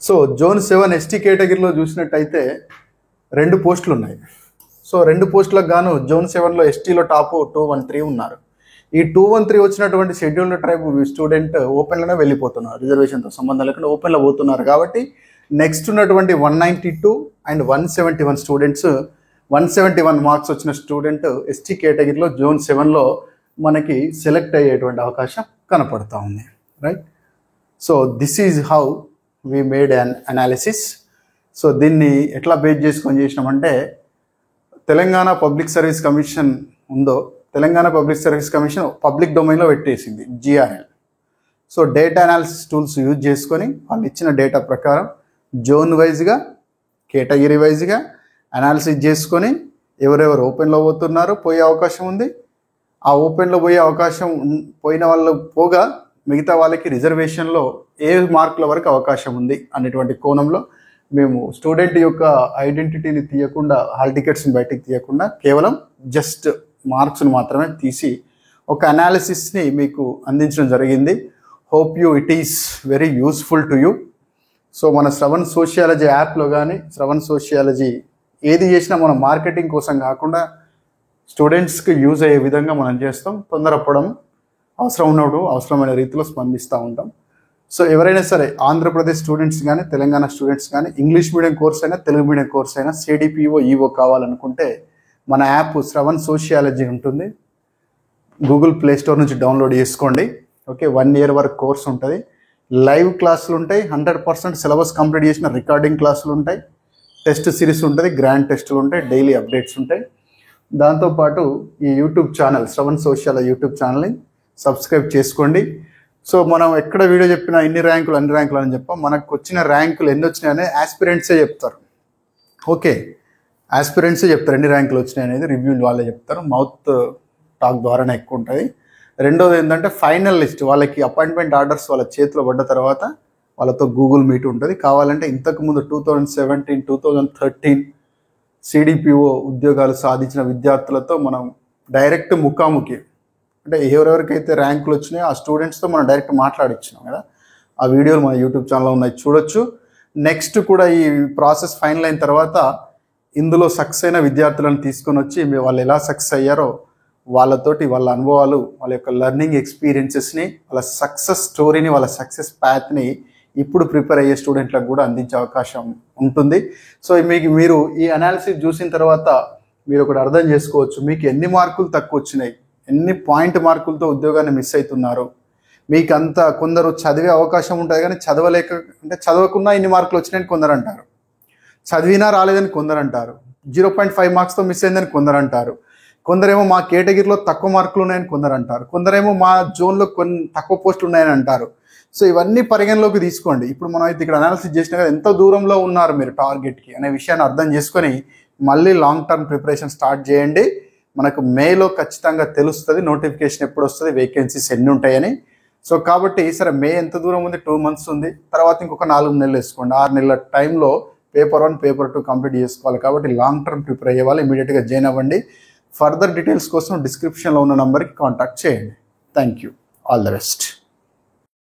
సో జోన్ 7 ST కేటగిరీలో చూసినట్టయితే 2 పోస్టులు ఉన్నాయి. సో 2 పోస్టులకు గాను జోన్ 7లో STలో టాప్ 213 ఉన్నారు. ఈ 213 వచ్చినటువంటి షెడ్యూల్డ్ ట్రైబ్ స్టూడెంట్ ఓపెన్లోనే వెళ్ళిపోతున్నారు, రిజర్వేషన్తో సంబంధం లేకుండా ఓపెన్లో పోతున్నారు కాబట్టి నెక్స్ట్ ఉన్నటువంటి 192 అండ్ 171 స్టూడెంట్స్ 171 మార్క్స్ వచ్చిన స్టూడెంట్ ST కేటగిరీలో జోన్ 7లో మనకి సెలెక్ట్ అయ్యేటువంటి అవకాశం కనపడుతూ ఉంది. Right. So this is how we made an analysis. So దీన్ని ఎట్లా బేస్ చేసుకొని చేసినామంటే తెలంగాణ పబ్లిక్ సర్వీస్ కమిషన్ ఉందో, Telangana public service commission public డొమైన్లో పెట్టేసింది GRL. So data analysis tools use చేసుకొని వాళ్ళు ఇచ్చిన డేటా ప్రకారం జోన్ వైజ్గా కేటగిరీ వైజ్గా అనాలిసిస్ చేసుకొని ఎవరెవరు ఓపెన్లో పోయే అవకాశం ఉంది, ఆ ఓపెన్లో పోయిన వాళ్ళు పోగా మిగతా వాళ్ళకి రిజర్వేషన్లో ఏ మార్కుల వరకు అవకాశం ఉంది అనేటువంటి కోణంలో మేము స్టూడెంట్ యొక్క ఐడెంటిటీని తీయకుండా, హాల్ టికెట్స్ని బయటికి తీయకుండా కేవలం జస్ట్ మార్క్స్ను మాత్రమే తీసి ఒక అనాలిసిస్ని మీకు అందించడం జరిగింది. Hope it is very useful to you. So మన శ్రవణ్ సోషియాలజీ యాప్లో కానీ శ్రవణ్ సోషియాలజీ ఏది చేసినా మనం మార్కెటింగ్ కోసం కాకుండా స్టూడెంట్స్కి యూజ్ అయ్యే విధంగా మనం చేస్తాం. తొందరపడం, అవసరం ఉన్నప్పుడు అవసరమైన రీతిలో స్పందిస్తూ ఉంటాం. సో ఎవరైనా సరే ఆంధ్రప్రదేశ్ స్టూడెంట్స్ కానీ తెలంగాణ స్టూడెంట్స్ కానీ ఇంగ్లీష్ మీడియం కోర్స్ అయినా తెలుగు మీడియం కోర్స్ అయినా CDPO EO కావాలనుకుంటే మన యాప్ శ్రవణ్ సోషియాలజీ ఉంటుంది. గూగుల్ ప్లే స్టోర్ నుంచి డౌన్లోడ్ చేసుకోండి. ఓకే, 1 year వరకు కోర్స్ ఉంటుంది. లైవ్ క్లాసులు ఉంటాయి, 100% సిలబస్ కంప్లీట్ చేసిన రికార్డింగ్ క్లాసులు ఉంటాయి, టెస్ట్ సిరీస్ ఉంటుంది, గ్రాండ్ టెస్టులు ఉంటాయి, డైలీ అప్డేట్స్ ఉంటాయి. దాంతోపాటు ఈ YouTube channel Shravan sociology YouTube ఛానల్ని సబ్స్క్రైబ్ చేసుకోండి. సో మనం ఎక్కడ వీడియో చెప్పినా అన్ని ర్యాంకులు అని చెప్పాం. మనకు వచ్చిన ర్యాంకులు ఎన్ని వచ్చినాయనే ఆస్పిరెంట్సే చెప్తారు. ఓకే, ఆస్పిరెంట్సే చెప్తారు ఎన్ని ర్యాంకులు వచ్చినాయి అనేది, రివ్యూలు వాళ్ళే చెప్తారు. మౌత్ టాక్ ద్వారానే ఎక్కువ ఉంటుంది. రెండోది ఏంటంటే ఫైనల్ లిస్ట్, వాళ్ళకి అపాయింట్మెంట్ ఆర్డర్స్ వాళ్ళ చేతిలో పడ్డ తర్వాత వాళ్ళతో గూగుల్ మీట్ ఉంటుంది. కావాలంటే ఇంతకుముందు 2017, 2013 CDPO ఉద్యోగాలు సాధించిన విద్యార్థులతో మనం డైరెక్ట్ ముఖాముఖి, అంటే ఎవరెవరికైతే ర్యాంకులు వచ్చినాయో ఆ స్టూడెంట్స్తో మనం డైరెక్ట్ మాట్లాడిచ్చినాం కదా, ఆ వీడియోలు మన యూట్యూబ్ ఛానల్లో ఉన్నాయి, చూడొచ్చు. నెక్స్ట్ కూడా ఈ ప్రాసెస్ ఫైనల్ అయిన తర్వాత ఇందులో సక్సెస్ అయిన విద్యార్థులను తీసుకొని వచ్చి వాళ్ళు ఎలా సక్సెస్ అయ్యారో వాళ్ళతోటి వాళ్ళ అనుభవాలు, వాళ్ళ యొక్క లెర్నింగ్ ఎక్స్పీరియన్సెస్ని, వాళ్ళ సక్సెస్ స్టోరీని, వాళ్ళ సక్సెస్ ప్యాత్ని ఇప్పుడు ప్రిపేర్ అయ్యే స్టూడెంట్లకు కూడా అందించే అవకాశం ఉంటుంది. సో మీరు ఈ అనాలిసిస్ చూసిన తర్వాత మీరు ఒకటి అర్థం చేసుకోవచ్చు, మీకు ఎన్ని మార్కులు తక్కువ వచ్చినాయి, ఎన్ని పాయింట్ మార్కులతో ఉద్యోగాన్ని మిస్ అవుతున్నారు, మీకు అంత కొందరు చదివే అవకాశం ఉంటుంది కానీ చదవలేక అంటే చదవకున్నా ఇన్ని మార్కులు వచ్చినాయని కొందరు అంటారు, చదివినా రాలేదని కొందరు అంటారు, 0.5 మార్క్స్తో మిస్ అయిందని కొందరు అంటారు, కొందరేమో మా కేటగిరీలో తక్కువ మార్కులు ఉన్నాయని కొందరు అంటారు, కొందరేమో మా జోన్లో కొన్ని తక్కువ పోస్టులు ఉన్నాయని అంటారు. సో ఇవన్నీ పరిగణలోకి తీసుకోండి. ఇప్పుడు మనం అయితే ఇక్కడ అనాలిసిస్ చేసినా కదా ఎంత దూరంలో ఉన్నారు మీరు టార్గెట్కి అనే విషయాన్ని అర్థం చేసుకొని మళ్ళీ లాంగ్ టర్మ్ ప్రిపరేషన్ స్టార్ట్ చేయండి. మనకు మేలో ఖచ్చితంగా తెలుస్తుంది నోటిఫికేషన్ ఎప్పుడు వస్తుంది, వేకెన్సీస్ ఎన్ని ఉంటాయని. సో కాబట్టి సరే మే ఎంత దూరం ఉంది, 2 months ఉంది, తర్వాత ఇంకొక 4 నెలలు వేసుకోండి. 6 నెలల టైంలో పేపర్ 1 పేపర్ 2 కంప్లీట్ చేసుకోవాలి. కాబట్టి లాంగ్ టర్మ్ ప్రిపేర్ అయ్యే వాళ్ళు ఇమీడియట్గా జాయిన్ అవ్వండి. ఫర్దర్ డీటెయిల్స్ కోసం డిస్క్రిప్షన్లో ఉన్న నెంబర్కి కాంటాక్ట్ చేయండి. Thank you. All the best.